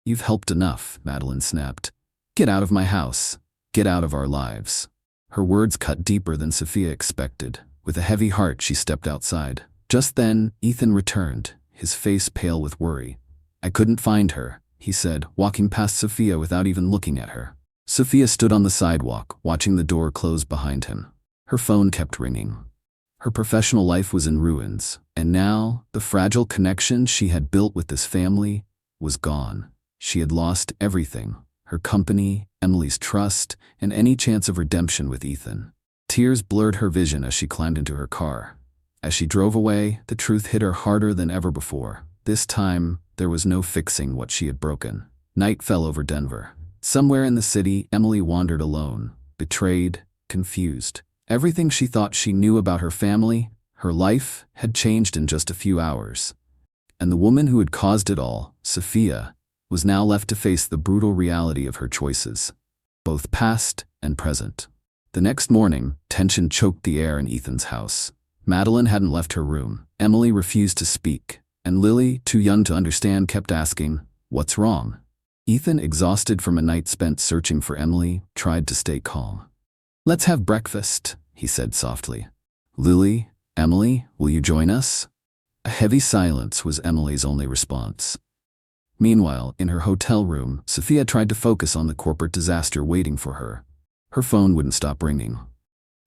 You've helped enough, Madeline snapped. Get out of my house. Get out of our lives. Her words cut deeper than Sophia expected. With a heavy heart, she stepped outside. Just then, Ethan returned, his face pale with worry. I couldn't find her, he said, walking past Sophia without even looking at her. Sophia stood on the sidewalk, watching the door close behind him. Her phone kept ringing. Her professional life was in ruins, and now, the fragile connection she had built with this family was gone. She had lost everything: her company, Emily's trust, and any chance of redemption with Ethan. Tears blurred her vision as she climbed into her car. As she drove away, the truth hit her harder than ever before. This time, there was no fixing what she had broken. Night fell over Denver. Somewhere in the city, Emily wandered alone, betrayed, confused. Everything she thought she knew about her family, her life, had changed in just a few hours. And the woman who had caused it all, Sophia, was now left to face the brutal reality of her choices, both past and present. The next morning, tension choked the air in Ethan's house. Madeline hadn't left her room. Emily refused to speak, and Lily, too young to understand, kept asking, "What's wrong?" Ethan, exhausted from a night spent searching for Emily, tried to stay calm. "Let's have breakfast," he said softly. "Lily, Emily, will you join us?" A heavy silence was Emily's only response. Meanwhile, in her hotel room, Sophia tried to focus on the corporate disaster waiting for her. Her phone wouldn't stop ringing.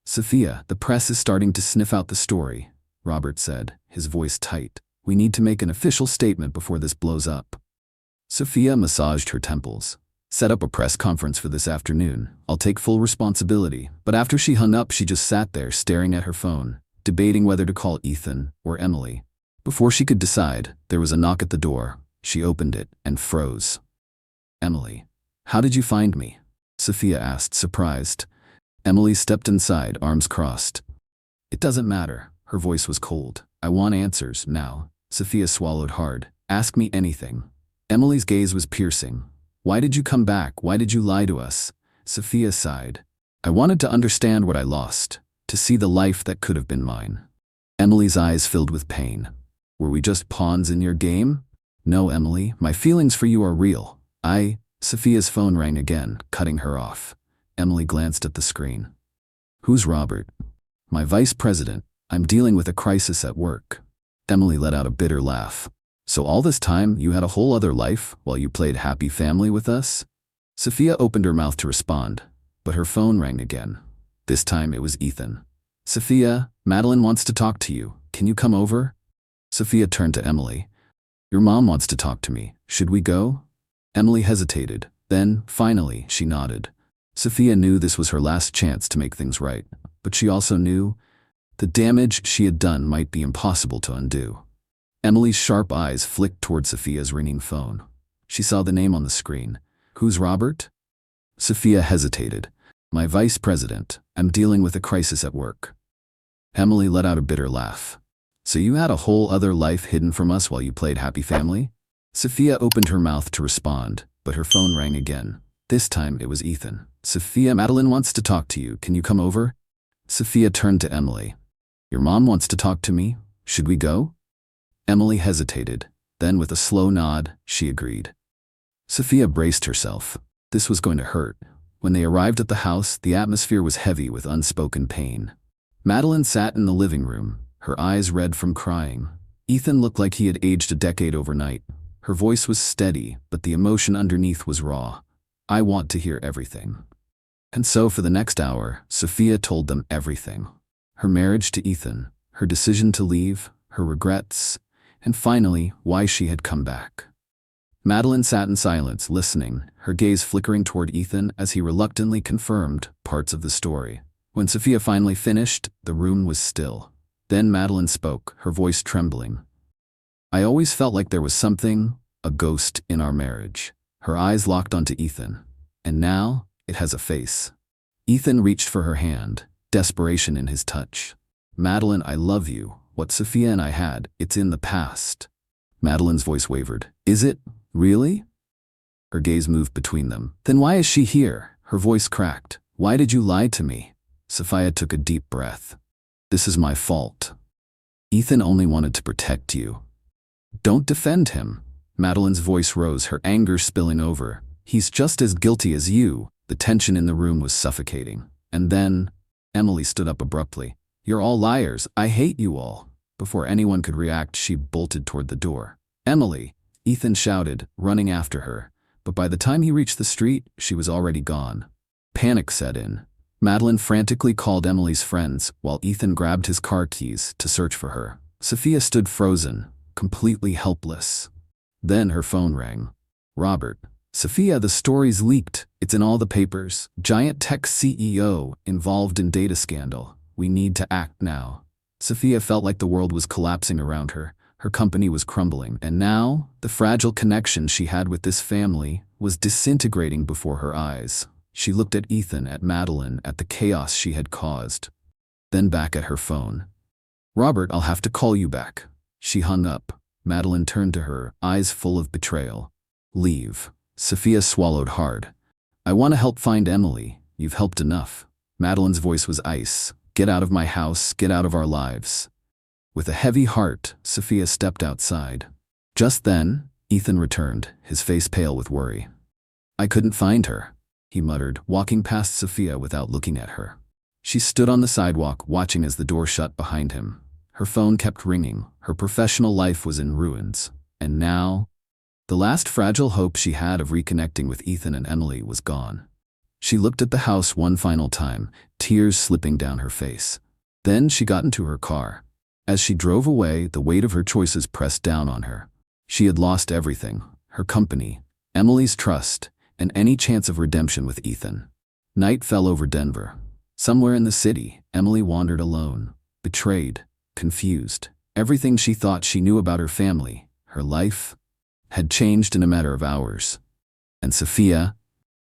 "Sophia, the press is starting to sniff out the story," Robert said, his voice tight. "We need to make an official statement before this blows up." Sophia massaged her temples. "Set up a press conference for this afternoon. I'll take full responsibility." But after she hung up, she just sat there staring at her phone, debating whether to call Ethan or Emily. Before she could decide, there was a knock at the door. She opened it and froze. "Emily, how did you find me?" Sophia asked, surprised. Emily stepped inside, arms crossed. "It doesn't matter." Her voice was cold. "I want answers, now." Sophia swallowed hard. "Ask me anything." Emily's gaze was piercing. "Why did you come back? Why did you lie to us?" Sophia sighed. "I wanted to understand what I lost, to see the life that could have been mine." Emily's eyes filled with pain. "Were we just pawns in your game?" "No, Emily, my feelings for you are real. Sophia's phone rang again, cutting her off. Emily glanced at the screen. "Who's Robert?" "My vice president. I'm dealing with a crisis at work." Emily let out a bitter laugh. "So all this time, you had a whole other life while you played happy family with us?" Sophia opened her mouth to respond, but her phone rang again. This time it was Ethan. "Sophia, Madeline wants to talk to you. Can you come over?" Sophia turned to Emily. "Your mom wants to talk to me. Should we go?" Emily hesitated. Then, finally, she nodded. Sophia knew this was her last chance to make things right, but she also knew the damage she had done might be impossible to undo. Emily's sharp eyes flicked toward Sophia's ringing phone. She saw the name on the screen. "Who's Robert?" Sophia hesitated. "My vice president. I'm dealing with a crisis at work." Emily let out a bitter laugh. "So you had a whole other life hidden from us while you played happy family?" Sophia opened her mouth to respond, but her phone rang again. This time it was Ethan. "Sophia, Madeline wants to talk to you. Can you come over?" Sophia turned to Emily. "Your mom wants to talk to me. Should we go?" Emily hesitated. Then, with a slow nod, she agreed. Sophia braced herself. This was going to hurt. When they arrived at the house, the atmosphere was heavy with unspoken pain. Madeline sat in the living room, her eyes red from crying. Ethan looked like he had aged a decade overnight. Her voice was steady, but the emotion underneath was raw. "I want to hear everything." And so for the next hour, Sophia told them everything. Her marriage to Ethan, her decision to leave, her regrets, and finally, why she had come back. Madeline sat in silence, listening, her gaze flickering toward Ethan as he reluctantly confirmed parts of the story. When Sophia finally finished, the room was still. Then Madeline spoke, her voice trembling. "I always felt like there was something, a ghost, in our marriage." Her eyes locked onto Ethan. "And now, it has a face." Ethan reached for her hand, desperation in his touch. "Madeline, I love you. What Sophia and I had, it's in the past." Madeline's voice wavered. "Is it? Really?" Her gaze moved between them. "Then why is she here?" Her voice cracked. "Why did you lie to me?" Sophia took a deep breath. "This is my fault. Ethan only wanted to protect you." "Don't defend him." Madeline's voice rose, her anger spilling over. He's just as guilty as you. The tension in the room was suffocating. And then, Emily stood up abruptly. You're all liars. I hate you all. Before anyone could react, she bolted toward the door. Emily, Ethan shouted, running after her. But by the time he reached the street, she was already gone. Panic set in. Madeline frantically called Emily's friends, while Ethan grabbed his car keys to search for her. Sophia stood frozen, completely helpless. Then her phone rang. Robert. Sophia, the story's leaked. It's in all the papers. Giant tech CEO involved in data scandal. We need to act now. Sophia felt like the world was collapsing around her. Her company was crumbling, and now, the fragile connection she had with this family was disintegrating before her eyes. She looked at Ethan, at Madeline, at the chaos she had caused. Then back at her phone. Robert, I'll have to call you back. She hung up. Madeline turned to her, eyes full of betrayal. Leave. Sophia swallowed hard. I want to help find Emily. You've helped enough. Madeline's voice was ice. Get out of my house. Get out of our lives. With a heavy heart, Sophia stepped outside. Just then, Ethan returned, his face pale with worry. I couldn't find her, he muttered, walking past Sophia without looking at her. She stood on the sidewalk, watching as the door shut behind him. Her phone kept ringing. Her professional life was in ruins. And now, the last fragile hope she had of reconnecting with Ethan and Emily was gone. She looked at the house one final time, tears slipping down her face. Then she got into her car. As she drove away, the weight of her choices pressed down on her. She had lost everything: her company, Emily's trust, and any chance of redemption with Ethan. Night fell over Denver. Somewhere in the city, Emily wandered alone, betrayed, confused. Everything she thought she knew about her family, her life, had changed in a matter of hours. And Sophia,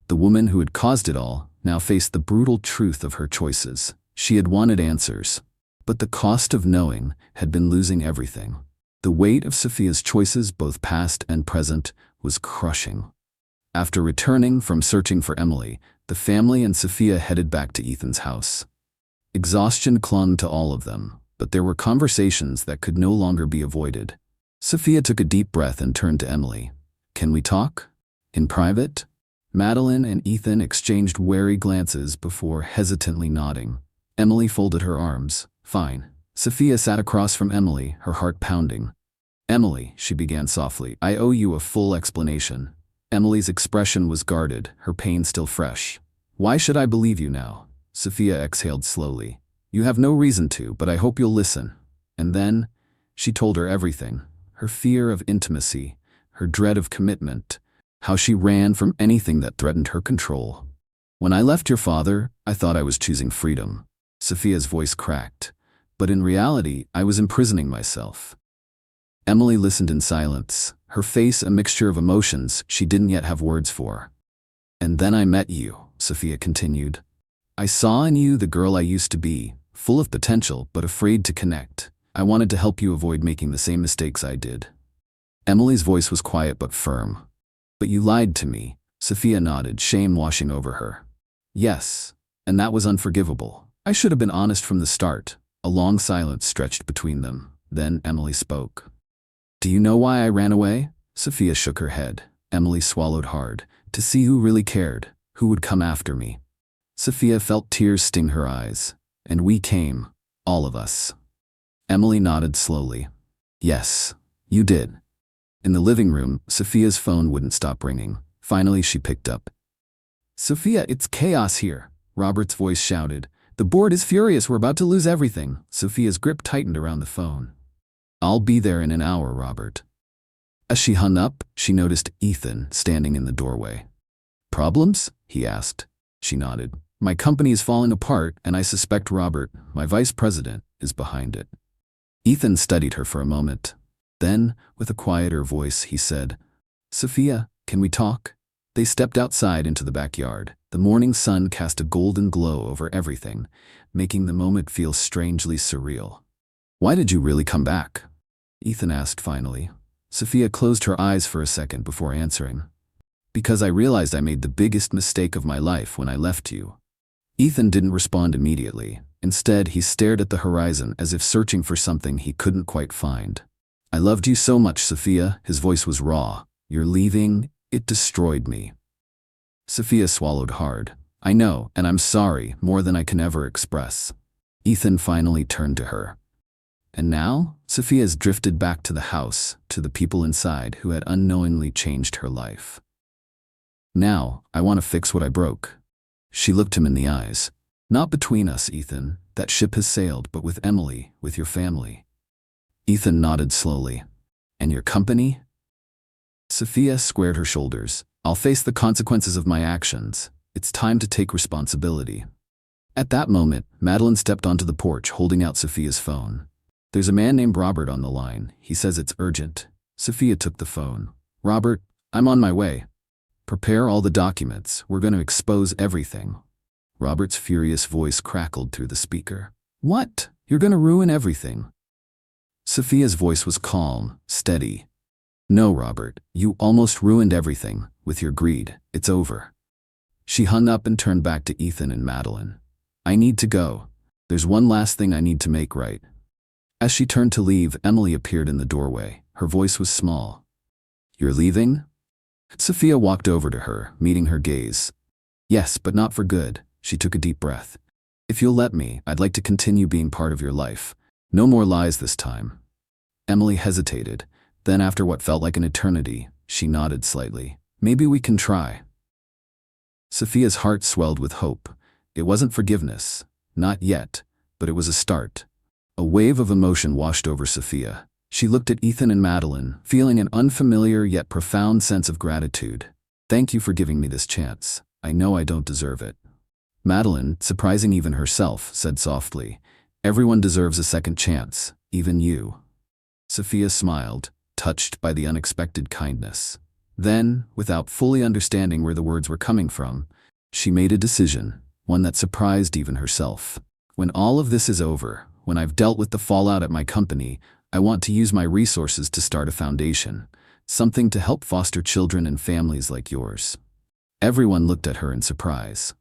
the woman who had caused it all, now faced the brutal truth of her choices. She had wanted answers, but the cost of knowing had been losing everything. The weight of Sophia's choices, both past and present, was crushing. After returning from searching for Emily, the family and Sophia headed back to Ethan's house. Exhaustion clung to all of them, but there were conversations that could no longer be avoided. Sophia took a deep breath and turned to Emily. Can we talk? In private? Madeline and Ethan exchanged wary glances before hesitantly nodding. Emily folded her arms. Fine. Sophia sat across from Emily, her heart pounding. Emily, she began softly, I owe you a full explanation. Emily's expression was guarded, her pain still fresh. Why should I believe you now? Sophia exhaled slowly. You have no reason to, but I hope you'll listen. And then, she told her everything. Her fear of intimacy, her dread of commitment, how she ran from anything that threatened her control. When I left your father, I thought I was choosing freedom. Sophia's voice cracked. But in reality, I was imprisoning myself. Emily listened in silence, her face a mixture of emotions she didn't yet have words for. And then I met you, Sophia continued. I saw in you the girl I used to be, full of potential but afraid to connect. I wanted to help you avoid making the same mistakes I did. Emily's voice was quiet but firm. But you lied to me. Sophia nodded, shame washing over her. Yes, and that was unforgivable. I should have been honest from the start. A long silence stretched between them. Then Emily spoke. Do you know why I ran away? Sophia shook her head. Emily swallowed hard. To see who really cared, who would come after me. Sophia felt tears sting her eyes. And we came, all of us. Emily nodded slowly. Yes, you did. In the living room, Sophia's phone wouldn't stop ringing. Finally, she picked up. Sophia, it's chaos here, Robert's voice shouted. The board is furious, we're about to lose everything. Sophia's grip tightened around the phone. I'll be there in an hour, Robert. As she hung up, she noticed Ethan standing in the doorway. Problems? He asked. She nodded. My company is falling apart, and I suspect Robert, my vice president, is behind it. Ethan studied her for a moment. Then, with a quieter voice, he said, Sophia, can we talk? They stepped outside into the backyard. The morning sun cast a golden glow over everything, making the moment feel strangely surreal. Why did you really come back? Ethan asked finally. Sophia closed her eyes for a second before answering. Because I realized I made the biggest mistake of my life when I left you. Ethan didn't respond immediately. Instead, he stared at the horizon as if searching for something he couldn't quite find. I loved you so much, Sophia. His voice was raw. You're leaving? It destroyed me. Sophia swallowed hard. I know, and I'm sorry, more than I can ever express. Ethan finally turned to her. And now, Sophia's drifted back to the house, to the people inside who had unknowingly changed her life. Now, I want to fix what I broke. She looked him in the eyes. Not between us, Ethan. That ship has sailed, but with Emily, with your family. Ethan nodded slowly. And your company? Sophia squared her shoulders. I'll face the consequences of my actions. It's time to take responsibility. At that moment, Madeline stepped onto the porch holding out Sophia's phone. There's a man named Robert on the line. He says it's urgent. Sophia took the phone. Robert, I'm on my way. Prepare all the documents. We're going to expose everything. Robert's furious voice crackled through the speaker. What? You're going to ruin everything. Sophia's voice was calm, steady. No, Robert, you almost ruined everything. With your greed, it's over. She hung up and turned back to Ethan and Madeline. I need to go. There's one last thing I need to make right. As she turned to leave, Emily appeared in the doorway. Her voice was small. You're leaving? Sophia walked over to her, meeting her gaze. Yes, but not for good. She took a deep breath. If you'll let me, I'd like to continue being part of your life. No more lies this time. Emily hesitated. Then, after what felt like an eternity, she nodded slightly. Maybe we can try. Sophia's heart swelled with hope. It wasn't forgiveness. Not yet. But it was a start. A wave of emotion washed over Sophia. She looked at Ethan and Madeline, feeling an unfamiliar yet profound sense of gratitude. Thank you for giving me this chance. I know I don't deserve it. Madeline, surprising even herself, said softly, Everyone deserves a second chance, even you. Sophia smiled, touched by the unexpected kindness. Then, without fully understanding where the words were coming from, she made a decision, one that surprised even herself. When all of this is over, when I've dealt with the fallout at my company, I want to use my resources to start a foundation, something to help foster children and families like yours. Everyone looked at her in surprise.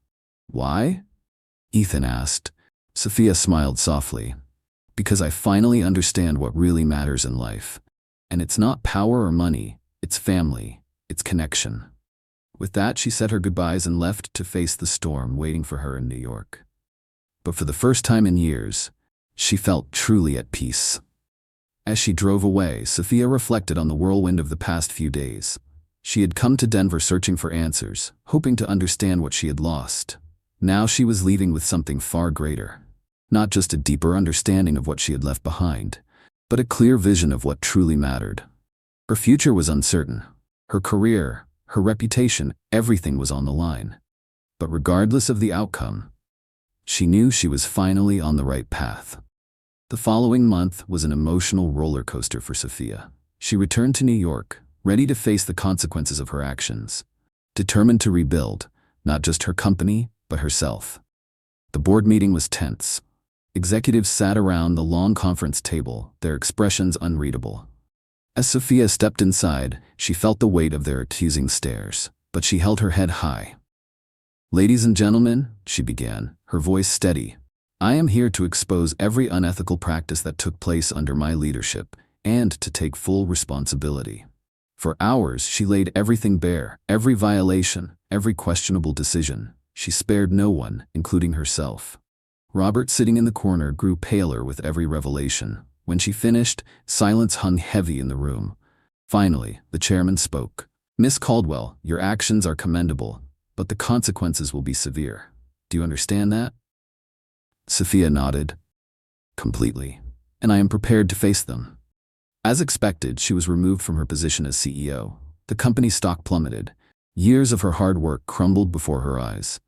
Why? Ethan asked. Sophia smiled softly. Because I finally understand what really matters in life. And it's not power or money, it's family, it's connection. With that, she said her goodbyes and left to face the storm waiting for her in New York. But for the first time in years, she felt truly at peace. As she drove away, Sophia reflected on the whirlwind of the past few days. She had come to Denver searching for answers, hoping to understand what she had lost. Now she was leaving with something far greater. Not just a deeper understanding of what she had left behind, but a clear vision of what truly mattered. Her future was uncertain. Her career, her reputation, everything was on the line. But regardless of the outcome, she knew she was finally on the right path. The following month was an emotional roller coaster for Sophia. She returned to New York, ready to face the consequences of her actions, determined to rebuild, not just her company, but herself. The board meeting was tense. Executives sat around the long conference table, their expressions unreadable. As Sophia stepped inside, she felt the weight of their accusing stares, but she held her head high. Ladies and gentlemen, she began, her voice steady. I am here to expose every unethical practice that took place under my leadership, and to take full responsibility. For hours, she laid everything bare, every violation, every questionable decision. She spared no one, including herself. Robert, sitting in the corner, grew paler with every revelation. When she finished, silence hung heavy in the room. Finally, the chairman spoke. Miss Caldwell, your actions are commendable, but the consequences will be severe. Do you understand that? Sophia nodded. Completely. And I am prepared to face them. As expected, she was removed from her position as CEO. The company's stock plummeted. Years of her hard work crumbled before her eyes.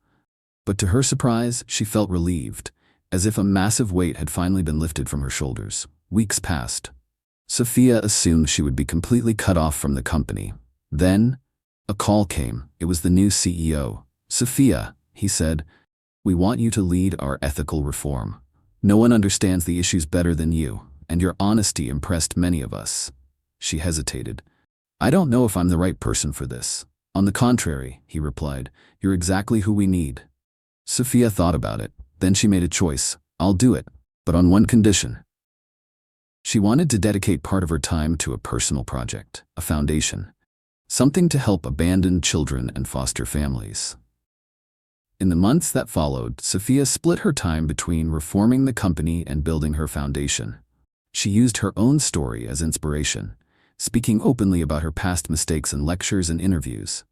But to her surprise, she felt relieved, as if a massive weight had finally been lifted from her shoulders. Weeks passed. Sophia assumed she would be completely cut off from the company. Then, a call came. It was the new CEO. Sophia, he said, we want you to lead our ethical reform. No one understands the issues better than you, and your honesty impressed many of us. She hesitated. I don't know if I'm the right person for this. On the contrary, he replied, you're exactly who we need. Sophia thought about it. Then she made a choice. I'll do it, but on one condition. She wanted to dedicate part of her time to a personal project, a foundation, something to help abandoned children and foster families. In the months that followed, Sophia split her time between reforming the company and building her foundation. She used her own story as inspiration, speaking openly about her past mistakes in lectures and interviews.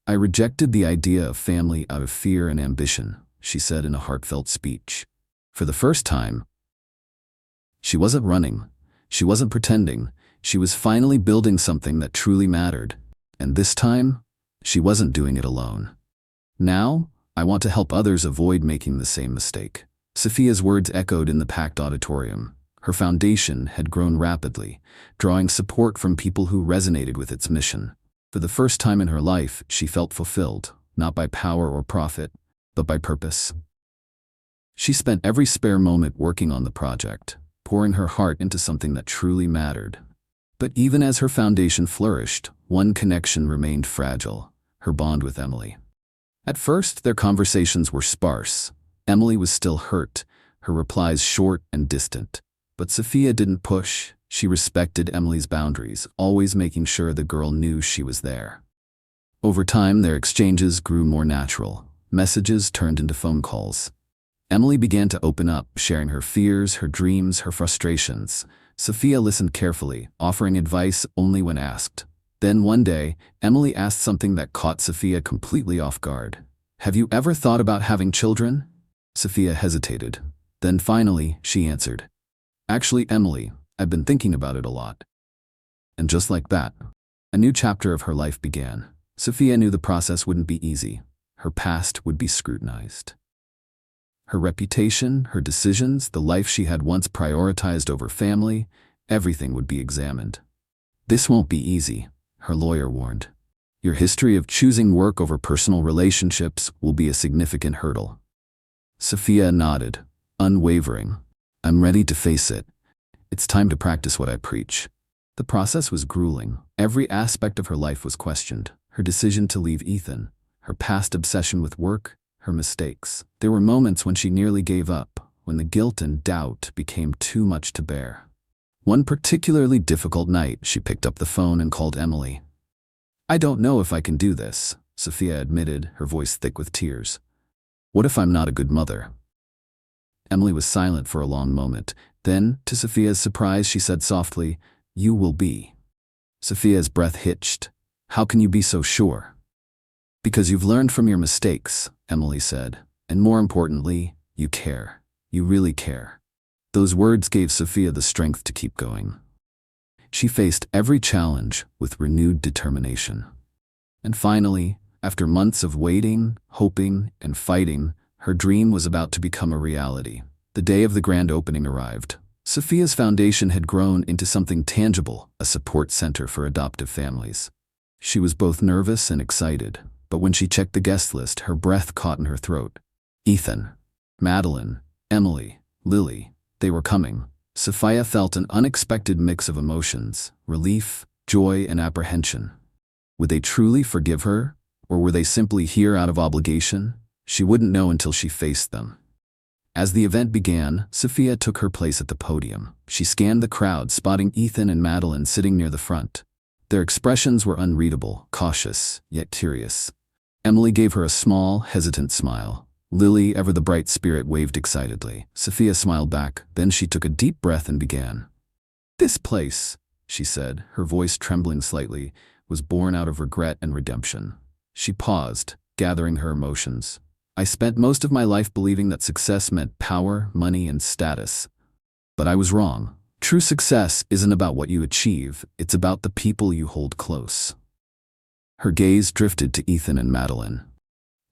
"I rejected the idea of family out of fear and ambition," she said in a heartfelt speech. For the first time, she wasn't running, she wasn't pretending, she was finally building something that truly mattered. And this time, she wasn't doing it alone. "Now, I want to help others avoid making the same mistake." Sophia's words echoed in the packed auditorium. Her foundation had grown rapidly, drawing support from people who resonated with its mission. For the first time in her life, she felt fulfilled, not by power or profit, but by purpose. She spent every spare moment working on the project, pouring her heart into something that truly mattered. But even as her foundation flourished, one connection remained fragile: her bond with Emily. At first, their conversations were sparse. Emily was still hurt, her replies short and distant. But Sophia didn't push. She respected Emily's boundaries, always making sure the girl knew she was there. Over time, their exchanges grew more natural. Messages turned into phone calls. Emily began to open up, sharing her fears, her dreams, her frustrations. Sophia listened carefully, offering advice only when asked. Then one day, Emily asked something that caught Sophia completely off guard. "Have you ever thought about having children?" Sophia hesitated. Then finally, she answered, "Actually, Emily, I've been thinking about it a lot." And just like that, a new chapter of her life began. Sophia knew the process wouldn't be easy. Her past would be scrutinized. Her reputation, her decisions, the life she had once prioritized over family, everything would be examined. "This won't be easy," her lawyer warned. "Your history of choosing work over personal relationships will be a significant hurdle." Sophia nodded, unwavering. "I'm ready to face it. It's time to practice what I preach." The process was grueling. Every aspect of her life was questioned. Her decision to leave Ethan, her past obsession with work, her mistakes. There were moments when she nearly gave up, when the guilt and doubt became too much to bear. One particularly difficult night, she picked up the phone and called Emily. "I don't know if I can do this," Sophia admitted, her voice thick with tears. "What if I'm not a good mother?" Emily was silent for a long moment. Then, to Sophia's surprise, she said softly, "You will be." Sophia's breath hitched. "How can you be so sure?" "Because you've learned from your mistakes," Emily said. "And more importantly, you care. You really care." Those words gave Sophia the strength to keep going. She faced every challenge with renewed determination. And finally, after months of waiting, hoping, and fighting, her dream was about to become a reality. The day of the grand opening arrived. Sophia's foundation had grown into something tangible, a support center for adoptive families. She was both nervous and excited, but when she checked the guest list, her breath caught in her throat. Ethan, Madeline, Emily, Lily, they were coming. Sophia felt an unexpected mix of emotions: relief, joy, and apprehension. Would they truly forgive her, or were they simply here out of obligation? She wouldn't know until she faced them. As the event began, Sophia took her place at the podium. She scanned the crowd, spotting Ethan and Madeline sitting near the front. Their expressions were unreadable, cautious, yet curious. Emily gave her a small, hesitant smile. Lily, ever the bright spirit, waved excitedly. Sophia smiled back, then she took a deep breath and began. "This place," she said, her voice trembling slightly, "was born out of regret and redemption." She paused, gathering her emotions. "I spent most of my life believing that success meant power, money, and status. But I was wrong. True success isn't about what you achieve, it's about the people you hold close." Her gaze drifted to Ethan and Madeline.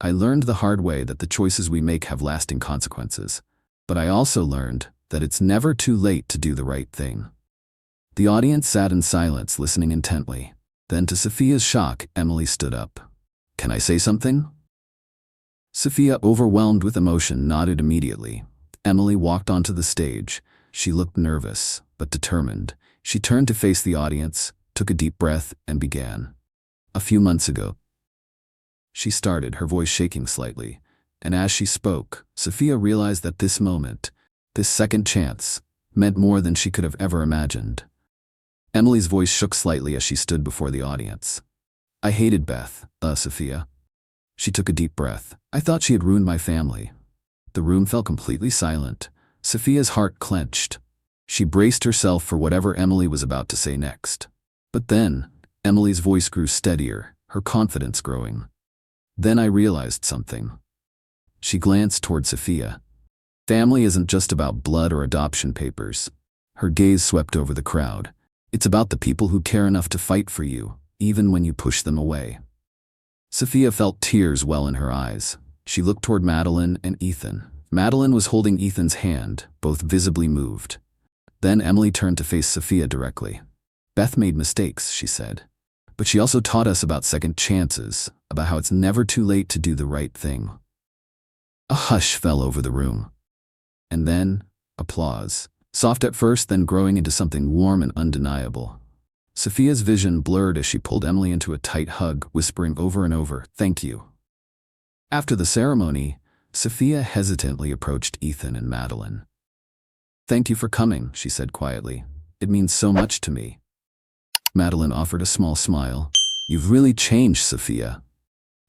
"I learned the hard way that the choices we make have lasting consequences. But I also learned that it's never too late to do the right thing." The audience sat in silence, listening intently. Then, to Sophia's shock, Emily stood up. "Can I say something?" Sophia, overwhelmed with emotion, nodded immediately. Emily walked onto the stage. She looked nervous, but determined. She turned to face the audience, took a deep breath, and began. "A few months ago," she started, her voice shaking slightly. And as she spoke, Sophia realized that this moment, this second chance, meant more than she could have ever imagined. Emily's voice shook slightly as she stood before the audience. I hated Beth, Sophia. She took a deep breath. I thought she had ruined my family. The room fell completely silent. Sophia's heart clenched. She braced herself for whatever Emily was about to say next. But then, Emily's voice grew steadier, her confidence growing. Then I realized something. She glanced toward Sophia. Family isn't just about blood or adoption papers. Her gaze swept over the crowd. It's about the people who care enough to fight for you, even when you push them away. Sophia felt tears well in her eyes. She looked toward Madeline and Ethan. Madeline was holding Ethan's hand, both visibly moved. Then Emily turned to face Sophia directly. Beth made mistakes, she said. But she also taught us about second chances, about how it's never too late to do the right thing. A hush fell over the room. And then, applause. Soft at first, then growing into something warm and undeniable. Sophia's vision blurred as she pulled Emily into a tight hug, whispering over and over, "Thank you." After the ceremony, Sophia hesitantly approached Ethan and Madeline. "Thank you for coming," she said quietly. "It means so much to me." Madeline offered a small smile. "You've really changed, Sophia."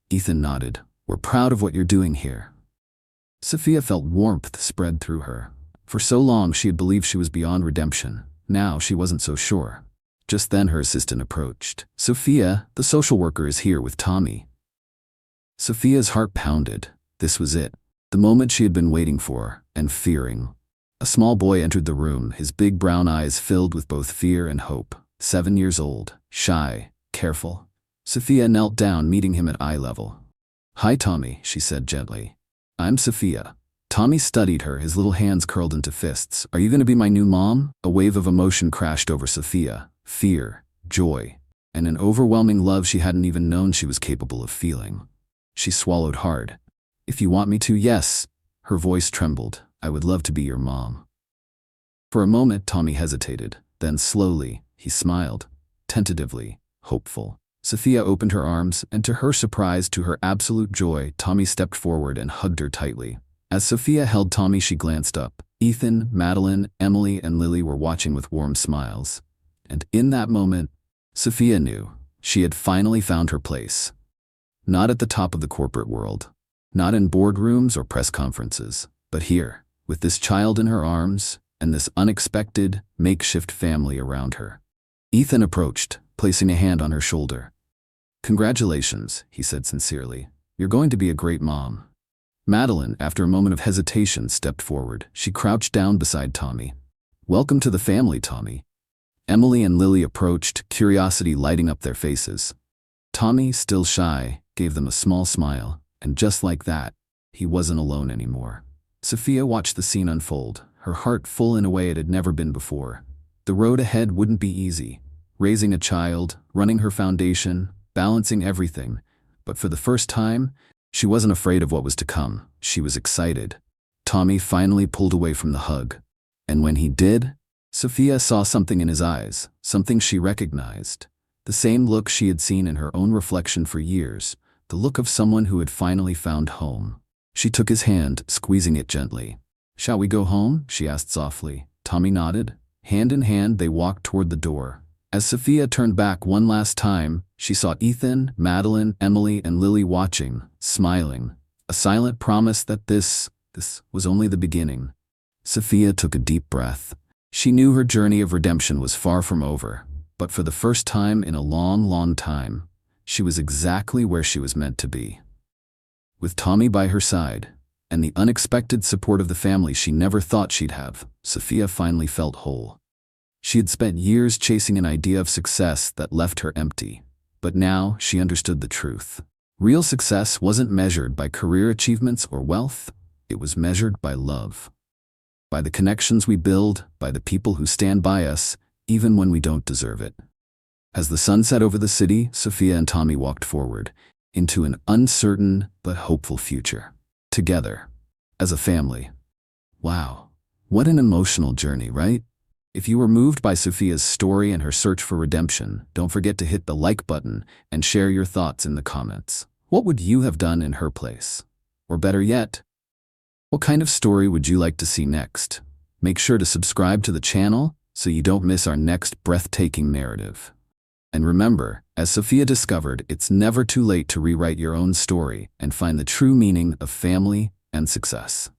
Ethan nodded. "We're proud of what you're doing here." Sophia felt warmth spread through her. For so long she had believed she was beyond redemption. Now she wasn't so sure. Just then her assistant approached. "Sophia, the social worker is here with Tommy." Sophia's heart pounded. This was it. The moment she had been waiting for, and fearing. A small boy entered the room, his big brown eyes filled with both fear and hope. 7 years old, shy, careful. Sophia knelt down, meeting him at eye level. "Hi, Tommy," she said gently. "I'm Sophia." Tommy studied her, his little hands curled into fists. "Are you going to be my new mom?" A wave of emotion crashed over Sophia. Fear, joy, and an overwhelming love she hadn't even known she was capable of feeling. She swallowed hard. "If you want me to, yes." Her voice trembled. "I would love to be your mom." For a moment, Tommy hesitated. Then slowly, he smiled. Tentatively, hopeful. Sophia opened her arms, and to her surprise, to her absolute joy, Tommy stepped forward and hugged her tightly. As Sophia held Tommy, she glanced up. Ethan, Madeline, Emily, and Lily were watching with warm smiles. And in that moment, Sophia knew she had finally found her place. Not at the top of the corporate world, not in boardrooms or press conferences, but here, with this child in her arms and this unexpected, makeshift family around her. Ethan approached, placing a hand on her shoulder. "Congratulations," he said sincerely. "You're going to be a great mom." Madeline, after a moment of hesitation, stepped forward. She crouched down beside Tommy. "Welcome to the family, Tommy." Emily and Lily approached, curiosity lighting up their faces. Tommy, still shy, gave them a small smile, and just like that, he wasn't alone anymore. Sophia watched the scene unfold, her heart full in a way it had never been before. The road ahead wouldn't be easy. Raising a child, running her foundation, balancing everything. But for the first time, she wasn't afraid of what was to come. She was excited. Tommy finally pulled away from the hug. And when he did, Sophia saw something in his eyes, something she recognized. The same look she had seen in her own reflection for years, the look of someone who had finally found home. She took his hand, squeezing it gently. "Shall we go home?" she asked softly. Tommy nodded. Hand in hand, they walked toward the door. As Sophia turned back one last time, she saw Ethan, Madeline, Emily, and Lily watching, smiling. A silent promise that this was only the beginning. Sophia took a deep breath. She knew her journey of redemption was far from over, but for the first time in a long, long time, she was exactly where she was meant to be. With Tommy by her side, and the unexpected support of the family she never thought she'd have, Sophia finally felt whole. She had spent years chasing an idea of success that left her empty, but now she understood the truth. Real success wasn't measured by career achievements or wealth, it was measured by love. By the connections we build, by the people who stand by us, even when we don't deserve it. As the sun set over the city, Sophia and Tommy walked forward, into an uncertain but hopeful future. Together, as a family. Wow, what an emotional journey, right? If you were moved by Sophia's story and her search for redemption, don't forget to hit the like button and share your thoughts in the comments. What would you have done in her place? Or better yet, what kind of story would you like to see next? Make sure to subscribe to the channel so you don't miss our next breathtaking narrative. And remember, as Sophia discovered, it's never too late to rewrite your own story and find the true meaning of family and success.